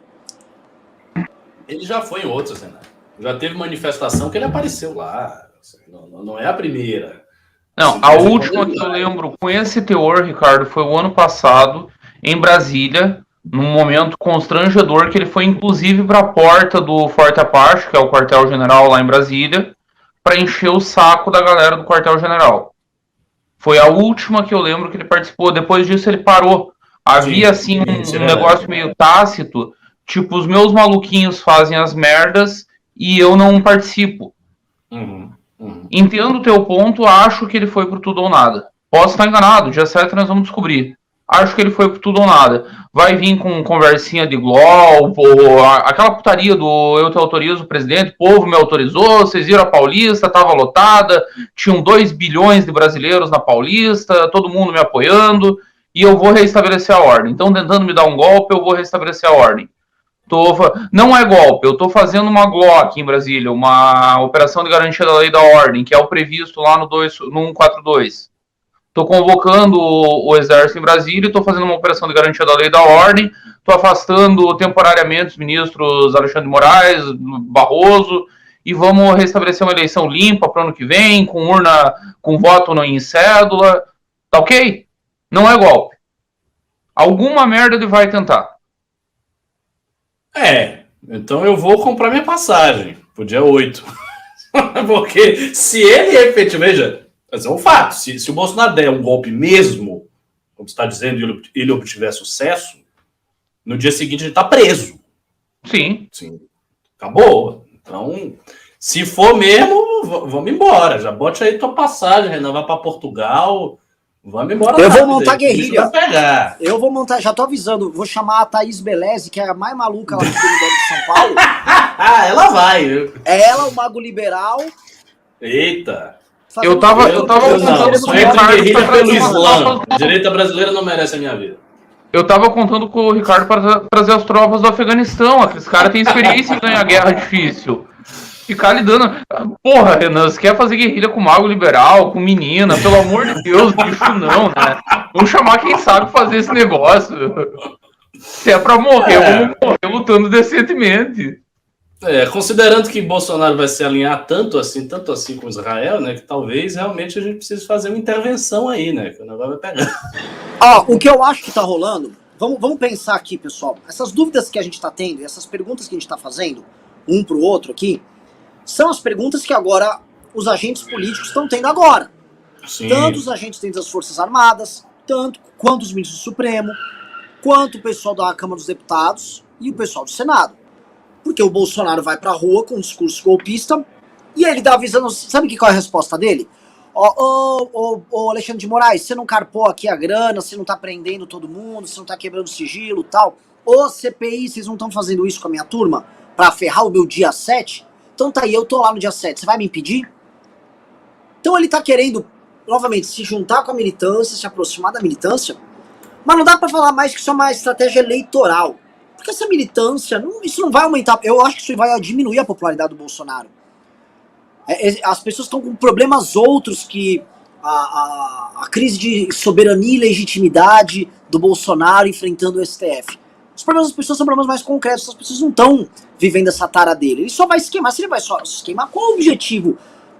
Speaker 2: Ele já foi em outros, né? Já teve manifestação que ele apareceu lá. Não é a primeira.
Speaker 3: Não, a última que eu lembro com esse teor, Ricardo, foi o ano passado, em Brasília, num momento constrangedor, que ele foi inclusive para a porta do Forte Apache, que é o quartel-general lá em Brasília, para encher o saco da galera do quartel-general. Foi a última que eu lembro que ele participou. Depois disso ele parou. Havia assim um negócio meio tácito, tipo, os meus maluquinhos fazem as merdas e eu não participo. Entendo o teu ponto, acho que ele foi pro tudo ou nada. Posso estar enganado, dia 7 nós vamos descobrir. Acho que ele foi pro tudo ou nada. Vai vir com conversinha de GLOL, aquela putaria do eu te autorizo, presidente, o povo me autorizou, vocês viram a Paulista, tava lotada, tinham 2 bilhões de brasileiros na Paulista, todo mundo me apoiando. e eu vou restabelecer a ordem. Estão tentando me dar um golpe, eu vou restabelecer a ordem. Não é golpe, eu estou fazendo uma GLO aqui em Brasília, uma operação de garantia da lei da ordem, que é o previsto lá no 142. Estou convocando o Exército em Brasília, estou fazendo uma operação de garantia da lei da ordem, estou afastando temporariamente os ministros Alexandre de Moraes, Barroso, e vamos restabelecer uma eleição limpa para o ano que vem, com urna, com voto em cédula. Tá ok? Não é golpe. Alguma merda ele vai tentar.
Speaker 2: Então eu vou comprar minha passagem pro dia 8. Porque se ele efetivamente... Veja, é um fato. Se o Bolsonaro der um golpe mesmo, como você está dizendo, e ele obtiver sucesso, no dia seguinte ele está preso.
Speaker 3: Sim.
Speaker 2: Acabou. Então, se for mesmo, vamos embora. Já bote aí tua passagem, Renan, vai para Portugal. Vamos embora.
Speaker 1: Eu vou montar guerrilha.
Speaker 2: Pegar.
Speaker 1: Eu vou montar, já tô avisando, vou chamar a Thaís Beleze, que é a mais maluca lá do Ministério de São Paulo.
Speaker 2: Ela vai.
Speaker 1: É ela, o Mago Liberal.
Speaker 2: Eita.
Speaker 3: Eu tava contando
Speaker 2: só entra guerrilha pelo Islã. A direita brasileira não merece a minha vida.
Speaker 3: Eu tava contando com o Ricardo para trazer as tropas do Afeganistão. Aqueles caras têm experiência em ganhar guerra difícil. Ficar lidando. Porra, Renan, você quer fazer guerrilha com mago liberal, com menina? Pelo amor de Deus, bicho, não, né? Vamos chamar quem sabe fazer esse negócio. Se é pra morrer, vamos morrer lutando decentemente.
Speaker 2: Considerando que Bolsonaro vai se alinhar tanto assim com Israel, né? Que talvez realmente a gente precise fazer uma intervenção aí, né? Que o negócio vai pegar.
Speaker 1: O que eu acho que tá rolando, vamos pensar aqui, pessoal. Essas dúvidas que a gente tá tendo, essas perguntas que a gente tá fazendo, um pro outro aqui, são as perguntas que agora os agentes políticos estão tendo agora.
Speaker 2: Sim.
Speaker 1: Tanto os agentes dentro das Forças Armadas, tanto quanto os ministros do Supremo, quanto o pessoal da Câmara dos Deputados e o pessoal do Senado. Porque o Bolsonaro vai pra rua com um discurso golpista e ele dá avisando. Sabe qual é a resposta dele? Alexandre de Moraes, você não carpou aqui a grana, você não tá prendendo todo mundo, você não tá quebrando sigilo e tal. Ô CPI, vocês não estão fazendo isso com a minha turma pra ferrar o meu dia 7? Então tá aí, eu tô lá no dia 7, você vai me impedir? Então ele tá querendo, novamente, se juntar com a militância, se aproximar da militância, mas não dá pra falar mais que isso é uma estratégia eleitoral. Porque essa militância, isso não vai aumentar, eu acho que isso vai diminuir a popularidade do Bolsonaro. As pessoas estão com problemas outros que a crise de soberania e legitimidade do Bolsonaro enfrentando o STF. Os problemas das pessoas são problemas mais concretos, as pessoas não estão vivendo essa tara dele. Ele só vai se queimar, se ele vai só se queimar, qual o objetivo?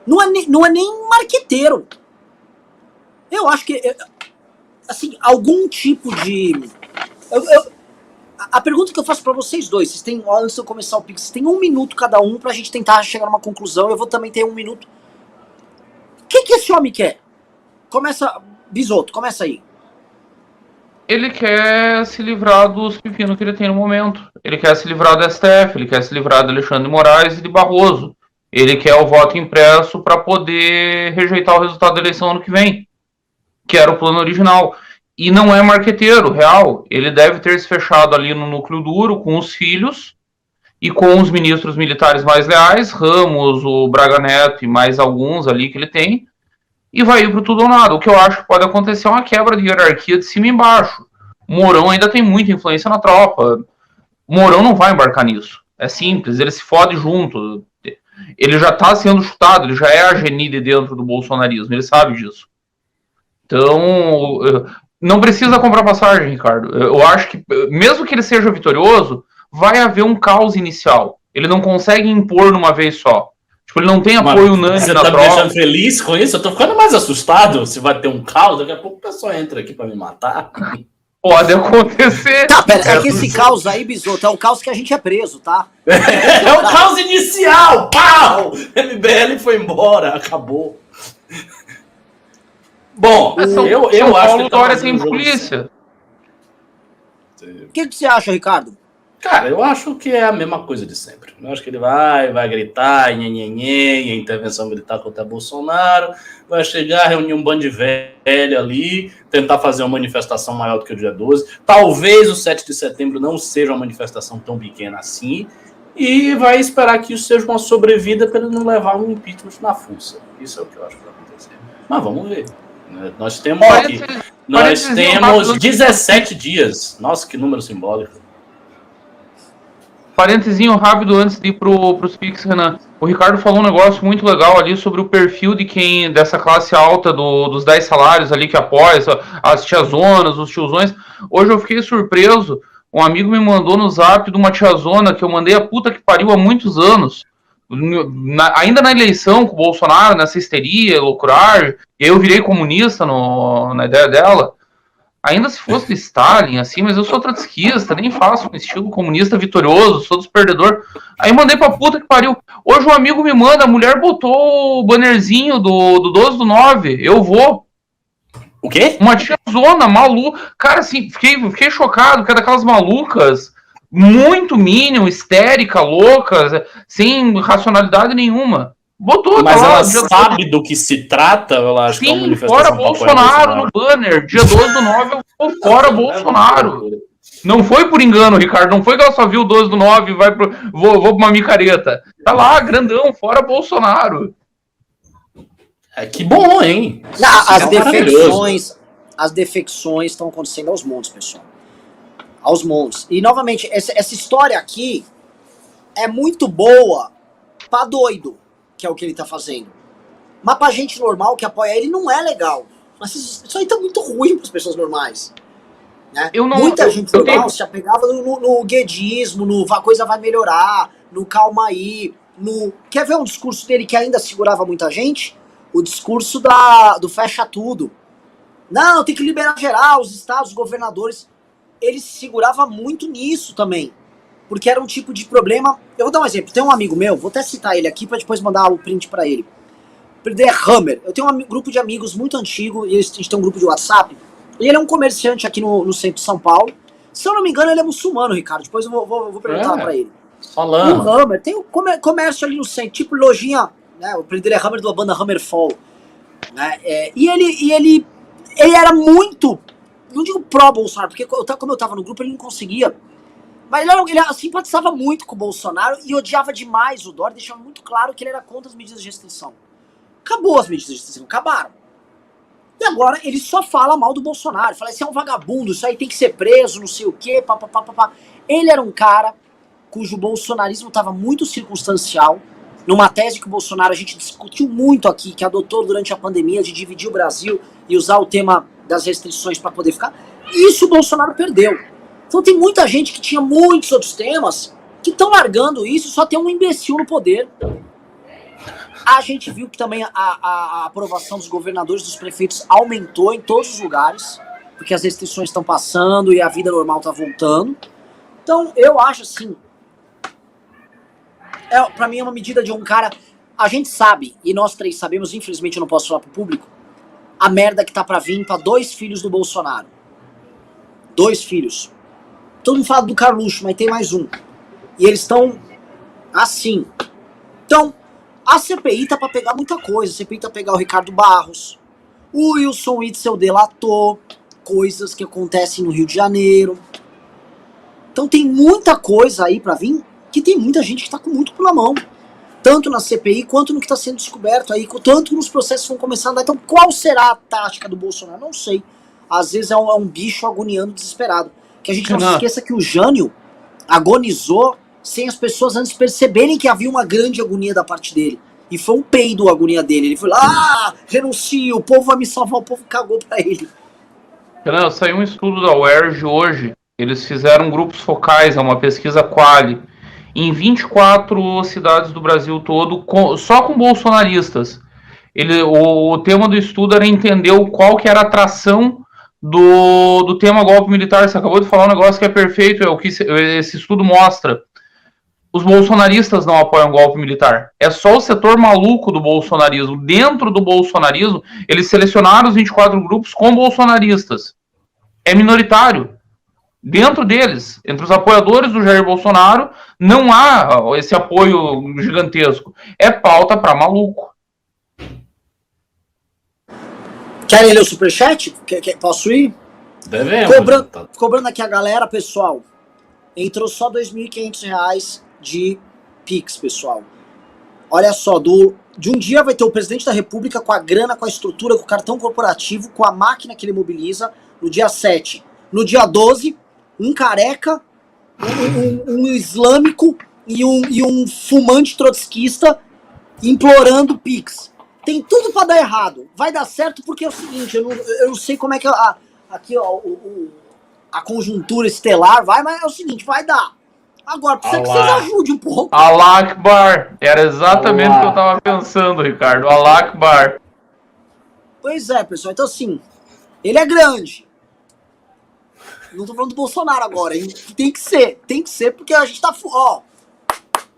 Speaker 1: Não é nem marqueteiro. Eu acho que, assim, algum tipo de... A pergunta que eu faço pra vocês dois, vocês têm, antes de eu começar o Pix, vocês têm 1 minuto cada um pra gente tentar chegar numa conclusão, eu vou também ter 1 minuto. O que esse homem quer? Bisoto, começa aí.
Speaker 3: Ele quer se livrar dos pepinos que ele tem no momento. Ele quer se livrar do STF, ele quer se livrar de Alexandre de Moraes e de Barroso. Ele quer o voto impresso para poder rejeitar o resultado da eleição ano que vem, que era o plano original. E não é marqueteiro, real. Ele deve ter se fechado ali no núcleo duro com os filhos e com os ministros militares mais leais, Ramos, o Braga Neto e mais alguns ali que ele tem, e vai ir pro tudo ou nada. O que eu acho que pode acontecer é uma quebra de hierarquia de cima e embaixo. O Mourão ainda tem muita influência na tropa. O Mourão não vai embarcar nisso. É simples, ele se fode junto. Ele já tá sendo chutado, ele já é a genide dentro do bolsonarismo, ele sabe disso. Então, não precisa comprar passagem, Ricardo. Eu acho que, mesmo que ele seja vitorioso, vai haver um caos inicial. Ele não consegue impor numa vez só. Tipo, ele não tem apoio unânime na tropa. Você tá
Speaker 2: me deixando feliz com isso? Eu tô ficando mais assustado se vai ter um caos. Daqui a pouco o pessoal entra aqui pra me matar.
Speaker 3: Pode acontecer.
Speaker 1: Tá, pera, é que esse caos aí, Bisoto, é o caos que a gente é preso, tá?
Speaker 2: É o caos inicial! Pau! MBL foi embora, acabou. Bom, eu acho que
Speaker 3: Dória tem polícia.
Speaker 1: O que você acha, Ricardo?
Speaker 2: Cara, eu acho que é a mesma coisa de sempre. Eu acho que ele vai gritar, nhenhenhen, intervenção militar contra Bolsonaro, vai chegar, reunir um bando de velho ali, tentar fazer uma manifestação maior do que o dia 12. Talvez o 7 de setembro não seja uma manifestação tão pequena assim, e vai esperar que isso seja uma sobrevida para ele não levar um impeachment na fuça. Isso é o que eu acho que vai acontecer. Mas vamos ver. Nós temos aqui... Nós temos 17 dias. Nossa, que número simbólico.
Speaker 3: Parentezinho rápido antes de ir pros Pix, Renan. O Ricardo falou um negócio muito legal ali sobre o perfil de quem, dessa classe alta dos 10 salários ali que apoia, as tiazonas, os tiozões. Hoje eu fiquei surpreso. Um amigo me mandou no zap de uma tiazona que eu mandei a puta que pariu há muitos anos. Ainda na eleição com o Bolsonaro, nessa histeria, loucurar, e eu virei comunista na ideia dela. Ainda se fosse de Stalin, assim, mas eu sou trotskista, nem faço um estilo comunista vitorioso, sou dos perdedores. Aí mandei pra puta que pariu. Hoje um amigo me manda, a mulher botou o bannerzinho do 12/9, eu vou.
Speaker 2: O quê?
Speaker 3: Uma tiazona maluca. Cara, assim, fiquei chocado, que é daquelas malucas, muito mínimo, histérica, louca, sem racionalidade nenhuma. Botou,
Speaker 2: mas
Speaker 3: tá lá,
Speaker 2: ela sabe do que se trata, ou ela acha que é uma
Speaker 3: sim,
Speaker 2: manifestação
Speaker 3: fora Bolsonaro no banner. Dia 12/9 eu vou fora Bolsonaro. Não foi por engano, Ricardo. Não foi que ela só viu o 12/9 e vou pra uma micareta. Tá lá, grandão, fora Bolsonaro.
Speaker 2: É que bom, hein?
Speaker 1: As defecções estão acontecendo aos montes, pessoal. Aos montes. E, novamente, essa história aqui é muito boa pra doido, que é o que ele tá fazendo. Mas pra gente normal que apoia ele não é legal. Mas isso aí tá muito ruim pras pessoas normais. Né? Muita gente normal se apegava no guedismo, no a coisa vai melhorar, no calma aí, no... Quer ver um discurso dele que ainda segurava muita gente? O discurso do fecha tudo. Não, tem que liberar geral, os estados, os governadores. Ele se segurava muito nisso também. Porque era um tipo de problema. Eu vou dar um exemplo. Tem um amigo meu, vou até citar ele aqui pra depois mandar o print pra ele. Ele é Hammer. Eu tenho um grupo de amigos muito antigo, e a gente tem um grupo de WhatsApp. E ele é um comerciante aqui no centro de São Paulo. Se eu não me engano, ele é muçulmano, Ricardo. Depois eu vou perguntar pra ele.
Speaker 2: Falando.
Speaker 1: O Hammer tem um comércio ali no centro, tipo lojinha, né? O apelido dele é Hammer da banda Hammerfall. Né? E ele era muito, não digo pró-Bolsonaro, porque como eu tava no grupo, ele não conseguia. Mas ele simpatizava muito com o Bolsonaro e odiava demais o Dória, deixava muito claro que ele era contra as medidas de restrição. Acabou as medidas de restrição, acabaram. E agora ele só fala mal do Bolsonaro, fala, esse é um vagabundo, isso aí tem que ser preso, não sei o quê, papapá. Ele era um cara cujo bolsonarismo estava muito circunstancial, numa tese que o Bolsonaro, a gente discutiu muito aqui, que adotou durante a pandemia de dividir o Brasil e usar o tema das restrições para poder ficar. Isso o Bolsonaro perdeu. Então tem muita gente que tinha muitos outros temas que estão largando isso, só tem um imbecil no poder. A gente viu que também a aprovação dos governadores, dos prefeitos aumentou em todos os lugares, porque as restrições estão passando e a vida normal está voltando. Então eu acho assim, pra mim é uma medida de um cara, a gente sabe, e nós três sabemos, infelizmente eu não posso falar pro público, a merda que tá pra vir pra 2 filhos do Bolsonaro. 2 filhos. Todo mundo fala do Carluxo, mas tem mais um. E eles estão assim. Então, a CPI tá pra pegar muita coisa. A CPI tá pra pegar o Ricardo Barros. O Wilson Witzel delatou coisas que acontecem no Rio de Janeiro. Então tem muita coisa aí pra vir, que tem muita gente que tá com muito por na mão. Tanto na CPI, quanto no que tá sendo descoberto aí, tanto nos processos que vão começar a andar. Então qual será a tática do Bolsonaro? Não sei. Às vezes é um bicho agoniando, desesperado. Que a gente não se esqueça que o Jânio agonizou sem as pessoas antes perceberem que havia uma grande agonia da parte dele. E foi um peido a agonia dele. Ele foi lá, renuncio, o povo vai me salvar, o povo cagou pra ele.
Speaker 3: Renan, saiu um estudo da UERJ hoje. Eles fizeram grupos focais, é uma pesquisa quali, em 24 cidades do Brasil todo, só com bolsonaristas. O tema do estudo era entender qual que era a atração do tema golpe militar. Você acabou de falar um negócio que é perfeito, é o que esse estudo mostra. Os bolsonaristas não apoiam golpe militar. É só o setor maluco do bolsonarismo. Dentro do bolsonarismo, eles selecionaram os 24 grupos com bolsonaristas. É minoritário. Dentro deles, entre os apoiadores do Jair Bolsonaro, não há esse apoio gigantesco. É pauta pra maluco.
Speaker 1: Querem ler o superchat? Posso ir?
Speaker 2: Devemos.
Speaker 1: Cobrando aqui a galera, pessoal. Entrou só R$ 2.500 de Pix, pessoal. Olha só, de um dia vai ter o presidente da República com a grana, com a estrutura, com o cartão corporativo, com a máquina que ele mobiliza, no dia 7. No dia 12, um careca, um islâmico e um fumante trotskista implorando Pix. Tem tudo pra dar errado. Vai dar certo porque é o seguinte, eu não sei como é que aqui ó, a conjuntura estelar vai, mas é o seguinte, vai dar. Agora, precisa que vocês ajudem um pouco.
Speaker 3: Allah Akbar. Era exatamente o que eu tava pensando, Ricardo. Allah Akbar.
Speaker 1: Pois é, pessoal. Então, assim, ele é grande. Não tô falando do Bolsonaro agora, hein? Tem que ser, porque a gente tá... Ó,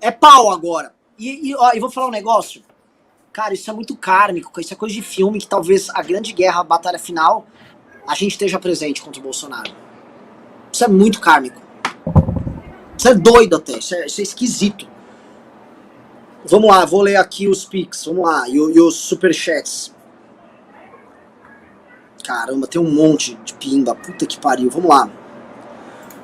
Speaker 1: é pau agora. E vou falar um negócio. Cara, isso é muito kármico, isso é coisa de filme, que talvez a grande guerra, a batalha final, a gente esteja presente contra o Bolsonaro. Isso é muito kármico. Isso é doido até, isso é esquisito. Vamos lá, vou ler aqui os pics, vamos lá, e os superchats. Caramba, tem um monte de pimba, puta que pariu, vamos lá.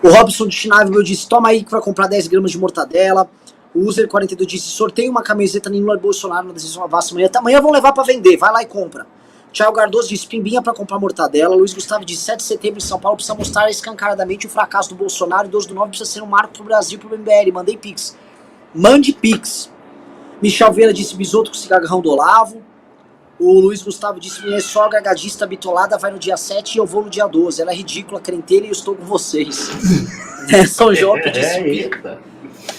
Speaker 1: O Robson de Chinável disse, toma aí que vai comprar 10 gramas de mortadela. O User42 disse, sorteio uma camiseta nem Lula Bolsonaro na decisão avassa amanhã. Amanhã vão levar pra vender, vai lá e compra. Thiago Gardoso disse, pimbinha pra comprar mortadela. Luiz Gustavo disse, 7 de setembro em São Paulo precisa mostrar escancaradamente o fracasso do Bolsonaro e 12 do 9 precisa ser um marco pro Brasil, pro MBL. Mandei pix. Mande pix. Michel Vieira disse, bisoto com cigarrão do Olavo. O Luiz Gustavo disse, minha sogra gadista bitolada vai no dia 7 e eu vou no dia 12. Ela é ridícula, crentelha e eu estou com vocês. São João disse,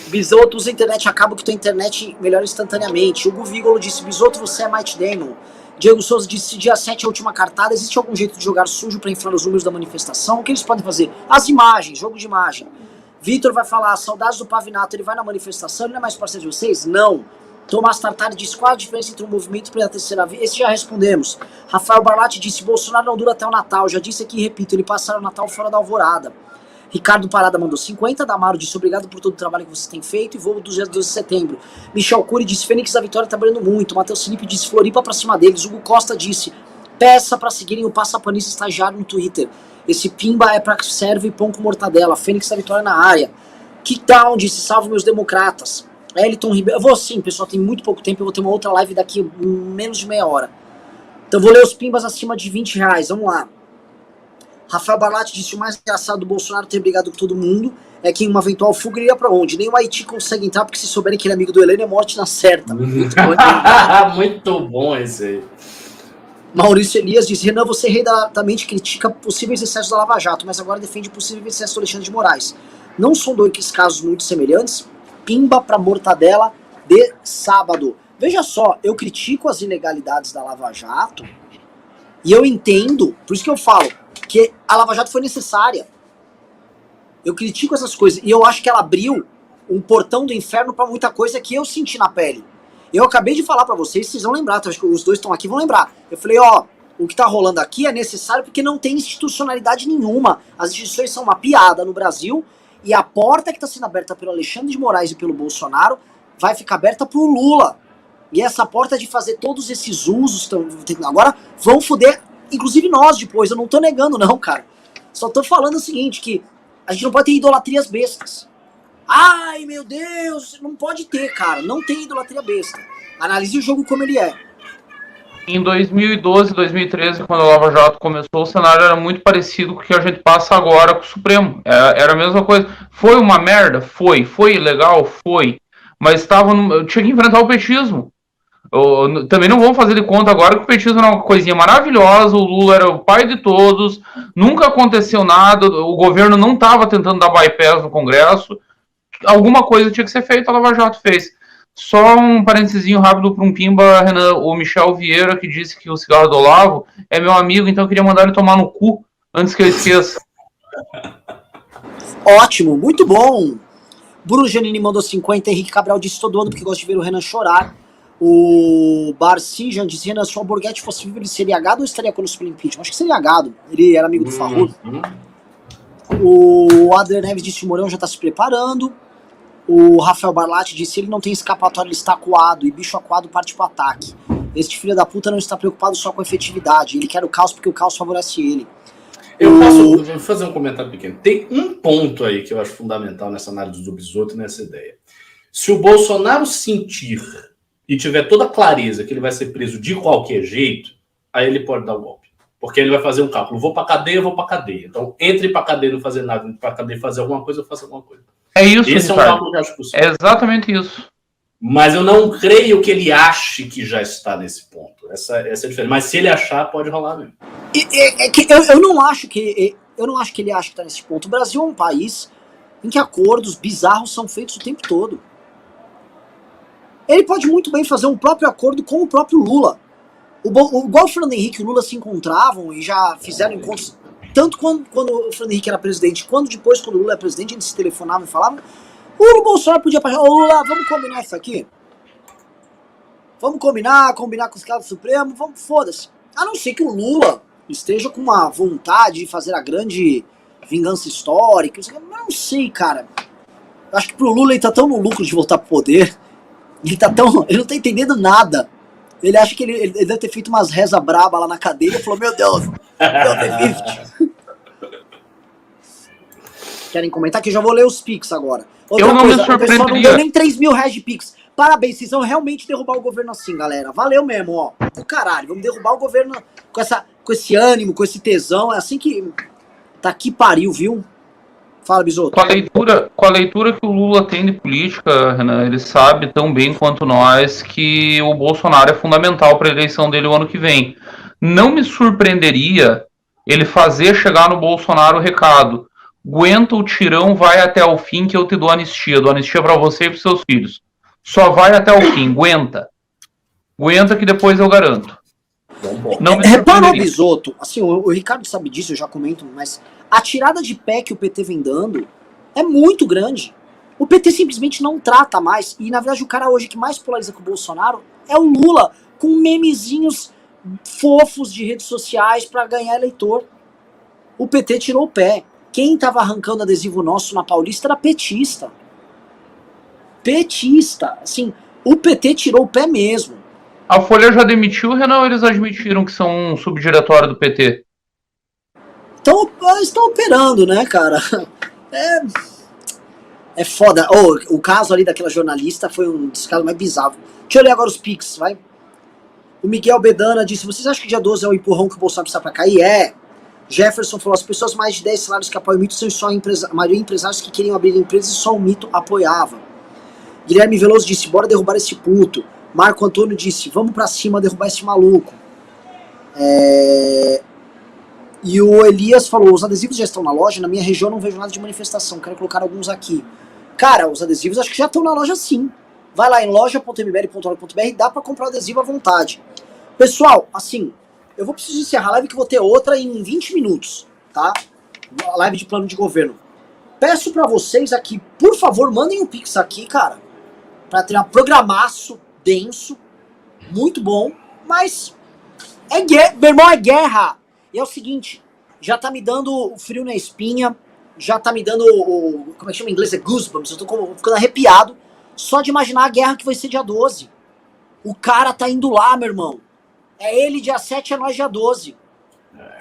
Speaker 1: bisoto usa a internet, acaba que tua internet melhora instantaneamente. Hugo Vigolo disse, bisoto, você é Might Damon. Diego Souza disse, dia 7 é a última cartada, existe algum jeito de jogar sujo para inflar os números da manifestação? O que eles podem fazer? As imagens, jogo de imagem. Vitor vai falar, saudades do Pavinato, ele vai na manifestação, ele não é mais parceiro de vocês? Não. Tomás Tartari disse, qual a diferença entre um movimento e a terceira via? Esse já respondemos. Rafael Barlatti disse, Bolsonaro não dura até o Natal, já disse aqui e repito, ele passará o Natal fora da alvorada. Ricardo Parada mandou 50, Damaro disse, obrigado por todo o trabalho que você tem feito, e voo do dia 12 de setembro. Michel Cury disse, Fênix da Vitória trabalhando muito. Matheus Felipe disse, Floripa pra cima deles. Hugo Costa disse, peça pra seguirem o Passapanista Estagiário no Twitter. Esse pimba é pra serve e pão com mortadela. Fênix da Vitória na área. Kickdown disse, salve meus democratas. Eliton Ribeiro, eu vou sim, pessoal, tem muito pouco tempo, eu vou ter uma outra live daqui menos de meia hora. Então vou ler os pimbas acima de R$20, vamos lá. Rafael Barlatti disse, o mais engraçado do Bolsonaro ter brigado com todo mundo é que em uma eventual fuga ele ia pra onde? Nem o Haiti consegue entrar, porque se souberem que ele é amigo do Heleno, é morte na certa. Muito bom,
Speaker 2: muito bom esse aí.
Speaker 1: Maurício Elias disse, Renan, você reiteradamente critica possíveis excessos da Lava Jato, mas agora defende possíveis excessos do Alexandre de Moraes. Não são dois casos muito semelhantes? Pimba pra mortadela de sábado. Veja só, eu critico as ilegalidades da Lava Jato e eu entendo, por isso que eu falo, que a Lava Jato foi necessária. Eu critico essas coisas e eu acho que ela abriu um portão do inferno pra muita coisa que eu senti na pele. Eu acabei de falar pra vocês vão lembrar, acho que os dois estão aqui, vão lembrar. Eu falei, ó, o que tá rolando aqui é necessário porque não tem institucionalidade nenhuma. As instituições são uma piada no Brasil e a porta que está sendo aberta pelo Alexandre de Moraes e pelo Bolsonaro vai ficar aberta pro Lula. E essa porta de fazer todos esses usos agora vão foder, inclusive nós depois. Eu não tô negando não, cara. Só tô falando o seguinte, que a gente não pode ter idolatrias bestas. Ai, meu Deus, não pode ter, cara. Não tem idolatria besta. Analise o jogo como ele é.
Speaker 3: Em 2012, 2013, quando a Lava Jato começou, o cenário era muito parecido com o que a gente passa agora com o Supremo. Era a mesma coisa. Foi uma merda? Foi. Foi ilegal? Foi. Mas tinha que enfrentar o petismo. Também não vamos fazer de conta agora que o petismo era uma coisinha maravilhosa, o Lula era o pai de todos, nunca aconteceu nada, o governo não estava tentando dar bypass no Congresso. Alguma coisa tinha que ser feita, a Lava Jato fez. Só um parentezinho rápido para um pimba, Renan, o Michel Vieira, que disse que o cigarro do Olavo é meu amigo, então eu queria mandar ele tomar no cu antes que eu esqueça.
Speaker 1: Ótimo, muito bom. Bruno Giannini mandou 50, Henrique Cabral disse todo ano porque gosta de ver o Renan chorar. O Barcijan disse, Renan, se o Alborguete fosse vivo, ele seria gado ou estaria conosco pelo impeachment? Acho que seria gado, ele era amigo do Farrur. O Adler Neves disse, o Mourão já está se preparando. O Rafael Barlatti disse, ele não tem escapatória, ele está acuado, e bicho acuado parte pro ataque. Este filho da puta não está preocupado só com a efetividade, ele quer o caos porque o caos favorece ele.
Speaker 2: Eu vou fazer um comentário pequeno. Tem um ponto aí que eu acho fundamental nessa análise do Bisotto e nessa ideia. Se o Bolsonaro sentir e tiver toda a clareza que ele vai ser preso de qualquer jeito, aí ele pode dar o golpe. Porque ele vai fazer um cálculo. Vou pra cadeia, eu vou pra cadeia. Então, entre pra cadeia e não fazer nada, entre pra cadeia e fazer alguma coisa, eu faço alguma coisa.
Speaker 3: É isso,
Speaker 2: Esse
Speaker 3: Ricardo.
Speaker 2: é um cálculo que eu acho possível.
Speaker 3: É exatamente isso.
Speaker 2: Mas eu não creio que ele ache que já está nesse ponto. Essa é a diferença. Mas se ele achar, pode rolar mesmo.
Speaker 1: Eu não acho que ele acha que está nesse ponto. O Brasil é um país em que acordos bizarros são feitos o tempo todo. Ele pode muito bem fazer um próprio acordo com o próprio Lula. Igual o Fernando Henrique e o Lula se encontravam e já fizeram encontros, tanto quando o Fernando Henrique era presidente, quanto depois, quando o Lula era presidente, eles se telefonavam e falavam. O Bolsonaro podia falar: ô Lula, vamos combinar isso aqui? Vamos combinar com os caras do Supremo, vamos, foda-se. A não ser que o Lula esteja com uma vontade de fazer a grande vingança histórica. Eu não sei, cara. Eu acho que pro Lula ele tá tão no lucro de voltar pro poder. Ele não tá entendendo nada. Ele acha que ele deve ter feito umas reza braba lá na cadeia e falou: meu Deus, meu Querem comentar? Que eu já vou ler os Pix agora. Outra coisa, o pessoal não deu nem 3 mil reais de Pix. Parabéns, vocês vão realmente derrubar o governo assim, galera. Valeu mesmo, ó. Do caralho, vamos derrubar o governo com esse ânimo, com esse tesão. É assim que... Tá que pariu, viu? Fala, Bisotto.
Speaker 3: Com a leitura que o Lula tem de política, Renan, ele sabe tão bem quanto nós que o Bolsonaro é fundamental para a eleição dele o ano que vem. Não me surpreenderia ele fazer chegar no Bolsonaro o recado: aguenta o tirão, vai até o fim que eu te dou anistia para você e para seus filhos. Só vai até o fim, aguenta. Aguenta que depois eu garanto.
Speaker 1: Reparou, Bisotto, assim, o Ricardo sabe disso, eu já comento, mas a tirada de pé que o PT vem dando é muito grande. O PT simplesmente não trata mais, e na verdade o cara hoje que mais polariza com o Bolsonaro é o Lula, com memezinhos fofos de redes sociais pra ganhar eleitor. O PT tirou o pé. Quem tava arrancando adesivo nosso na Paulista era petista. Petista. Assim, o PT tirou o pé mesmo.
Speaker 3: A Folha já demitiu, Renan, eles admitiram que são um subdiretório do PT?
Speaker 1: Então, eles estão operando, né, cara? É foda. O caso ali daquela jornalista foi um dos casos mais bizarros. Deixa eu ler agora os Pix, vai. O Miguel Bedana disse: vocês acham que dia 12 é o empurrão que o Bolsonaro precisa pra cair? É. Jefferson falou: as pessoas mais de 10 salários que apoiam o mito são só a maioria empresários que queriam abrir empresas e só o mito apoiava. Guilherme Veloso disse: bora derrubar esse puto. Marco Antônio disse: vamos pra cima derrubar esse maluco. E o Elias falou: os adesivos já estão na loja, na minha região não vejo nada de manifestação, quero colocar alguns aqui. Cara, os adesivos acho que já estão na loja sim. Vai lá em loja.mbl.org.br e dá pra comprar o adesivo à vontade. Pessoal, assim, eu vou precisar encerrar a live que eu vou ter outra em 20 minutos, tá? A live de plano de governo. Peço pra vocês aqui, por favor, mandem um Pix aqui, cara, pra ter um programaço denso, muito bom, mas é guerra, meu irmão, é guerra. E é o seguinte, já tá me dando frio na espinha, já tá me dando como é que chama em inglês? É goosebumps, eu tô ficando arrepiado só de imaginar a guerra que vai ser dia 12. O cara tá indo lá, meu irmão. É ele dia 7, é nós dia 12.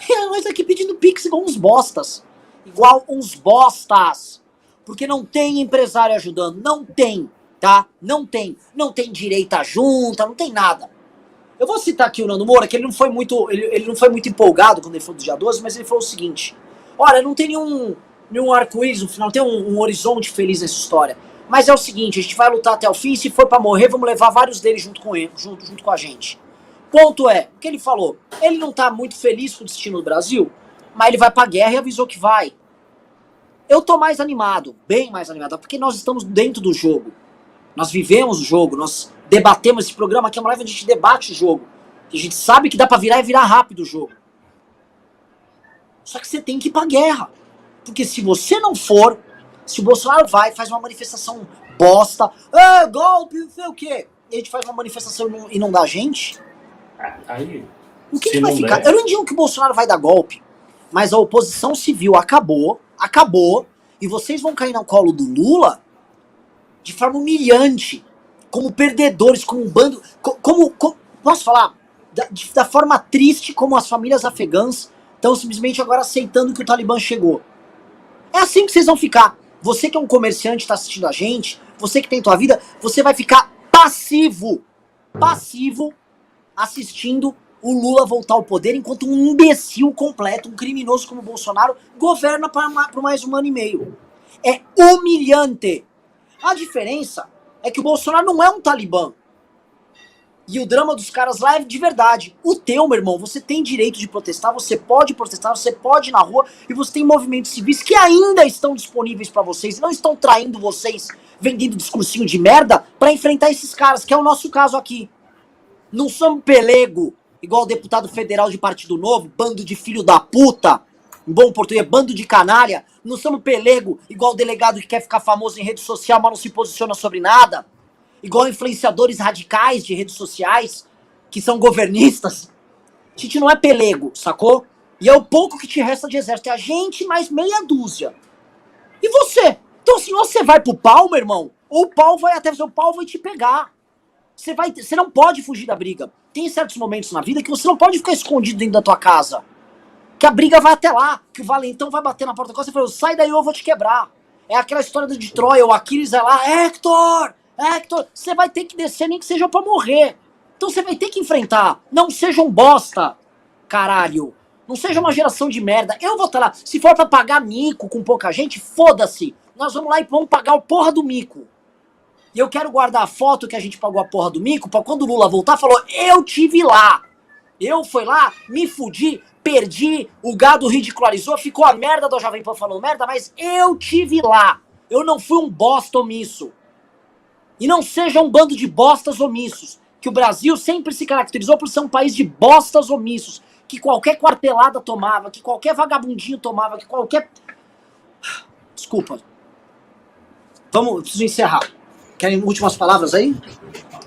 Speaker 1: E é nós aqui pedindo Pix igual uns bostas. Igual uns bostas. Porque não tem empresário ajudando, não tem. Tá? Não tem direita junta, não tem nada. Eu vou citar aqui o Nando Moura, que ele não foi muito empolgado quando ele falou do dia 12, mas ele falou o seguinte: olha, não tem nenhum arco-íris no final, não tem um horizonte feliz nessa história. Mas é o seguinte, a gente vai lutar até o fim, se for pra morrer, vamos levar vários deles junto com a gente. Ponto é, o que ele falou? Ele não tá muito feliz com o destino do Brasil, mas ele vai pra guerra e avisou que vai. Eu tô mais animado, bem mais animado, porque nós estamos dentro do jogo. Nós vivemos o jogo, nós debatemos esse programa aqui, é uma live onde a gente debate o jogo. A gente sabe que dá pra virar e virar rápido o jogo. Só que você tem que ir pra guerra. Porque se você não for, se o Bolsonaro vai, faz uma manifestação bosta, golpe, não sei o quê, e a gente faz uma manifestação e não dá gente,
Speaker 2: aí,
Speaker 1: o que vai ficar? Eu não digo que o Bolsonaro vai dar golpe, mas a oposição civil acabou, e vocês vão cair no colo do Lula de forma humilhante, como perdedores, como um bando, como posso falar? Da forma triste como as famílias afegãs estão simplesmente agora aceitando que o Talibã chegou. É assim que vocês vão ficar. Você que é um comerciante, está assistindo a gente, você que tem tua vida, você vai ficar passivo. passivo assistindo o Lula voltar ao poder enquanto um imbecil completo, um criminoso como o Bolsonaro, governa por mais um ano e meio. É humilhante. A diferença é que o Bolsonaro não é um talibã. E o drama dos caras lá é de verdade. O teu, meu irmão, você tem direito de protestar, você pode ir na rua, e você tem movimentos civis que ainda estão disponíveis pra vocês, não estão traindo vocês, vendendo discursinho de merda pra enfrentar esses caras, que é o nosso caso aqui. Não somos pelego, igual o deputado federal de Partido Novo, bando de filho da puta, em bom português, bando de canalha. Não somos pelego, igual o delegado que quer ficar famoso em rede social, mas não se posiciona sobre nada. Igual influenciadores radicais de redes sociais, que são governistas. A gente não é pelego, sacou? E é o pouco que te resta de exército. É a gente mais meia dúzia. E você? Então se você vai pro pau, meu irmão, ou o pau vai até você, o pau vai te pegar. Você não pode fugir da briga. Tem certos momentos na vida que você não pode ficar escondido dentro da tua casa. Que a briga vai até lá, que o valentão vai bater na porta da casa e fala, sai daí ou eu vou te quebrar. É aquela história de Troia, o Aquiles vai lá, Hector, você vai ter que descer nem que seja pra morrer. Então você vai ter que enfrentar. Não seja um bosta, caralho. Não seja uma geração de merda. Eu vou estar lá. Se for pra pagar mico com pouca gente, foda-se. Nós vamos lá e vamos pagar o porra do mico. E eu quero guardar a foto que a gente pagou a porra do mico pra quando o Lula voltar, falou, eu tive lá. Eu fui lá, me fudi, perdi, o gado ridicularizou, ficou a merda da Jovem Pan falando merda, mas eu tive lá. Eu não fui um bosta omisso. E não seja um bando de bostas omissos. Que o Brasil sempre se caracterizou por ser um país de bostas omissos. Que qualquer quartelada tomava, que qualquer vagabundinho tomava, que qualquer... Desculpa. Preciso encerrar. Querem últimas palavras aí?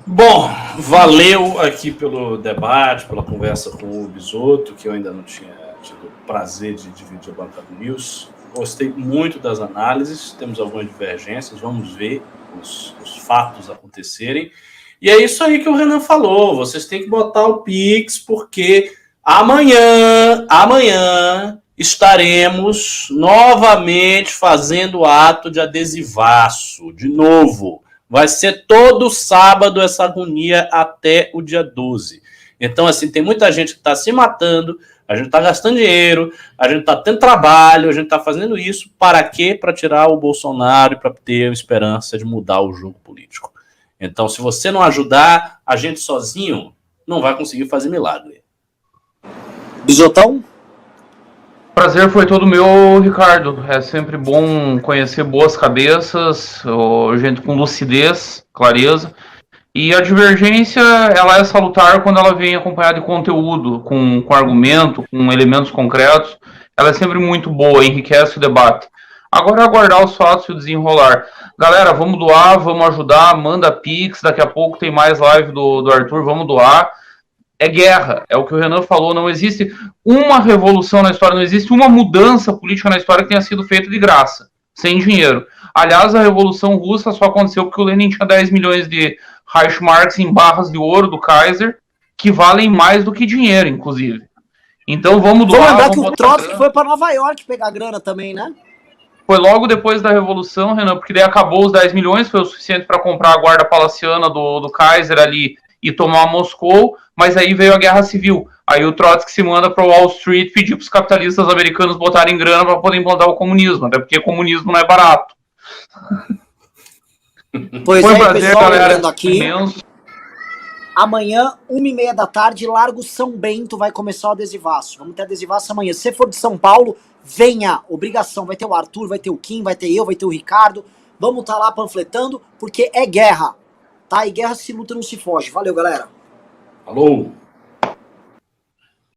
Speaker 2: Bom, valeu aqui pelo debate, pela conversa com o Bisotto, que eu ainda não tinha tido o prazer de dividir a bancada do News. Gostei muito das análises, temos algumas divergências, vamos ver os fatos acontecerem. E é isso aí que o Renan falou, vocês têm que botar o Pix, porque amanhã estaremos novamente fazendo ato de adesivaço, de novo. Vai ser todo sábado essa agonia até o dia 12. Então, assim, tem muita gente que está se matando, a gente está gastando dinheiro, a gente está tendo trabalho, a gente está fazendo isso. Para quê? Para tirar o Bolsonaro e para ter a esperança de mudar o jogo político. Então, se você não ajudar, a gente sozinho não vai conseguir fazer milagre.
Speaker 1: Bisotão?
Speaker 3: Prazer foi todo meu, Ricardo. É sempre bom conhecer boas cabeças, gente com lucidez, clareza. E a divergência, ela é salutar quando ela vem acompanhada de conteúdo, com argumento, com elementos concretos. Ela é sempre muito boa, enriquece o debate. Agora é aguardar os fatos e o desenrolar. Galera, vamos doar, vamos ajudar, manda Pix, daqui a pouco tem mais live do Arthur, vamos doar. É guerra, é o que o Renan falou, não existe uma revolução na história, não existe uma mudança política na história que tenha sido feita de graça, sem dinheiro. Aliás, a Revolução Russa só aconteceu porque o Lenin tinha 10 milhões de Reichsmarks em barras de ouro do Kaiser, que valem mais do que dinheiro, inclusive. Então vamos doar.
Speaker 1: Vamos lembrar que o Trotsky foi para Nova York pegar grana também, né?
Speaker 3: Foi logo depois da Revolução, Renan, porque daí acabou os 10 milhões, foi o suficiente para comprar a guarda palaciana do Kaiser ali e tomar Moscou, mas aí veio a Guerra Civil. Aí o Trotsky se manda para Wall Street pedir para os capitalistas americanos botarem grana para poder implantar o comunismo, até porque comunismo não é barato.
Speaker 1: Pois
Speaker 3: foi
Speaker 1: é,
Speaker 3: um prazer,
Speaker 1: pessoal,
Speaker 3: galera.
Speaker 1: aqui.
Speaker 3: Imenso.
Speaker 1: Amanhã, 1h30 da tarde, Largo São Bento vai começar o adesivaço. Vamos ter adesivaço amanhã. Se você for de São Paulo, venha. Obrigação. Vai ter o Arthur, vai ter o Kim, vai ter eu, vai ter o Ricardo. Vamos estar lá panfletando, porque é guerra. Tá? E guerra se luta, não se foge. Valeu, galera.
Speaker 2: Falou!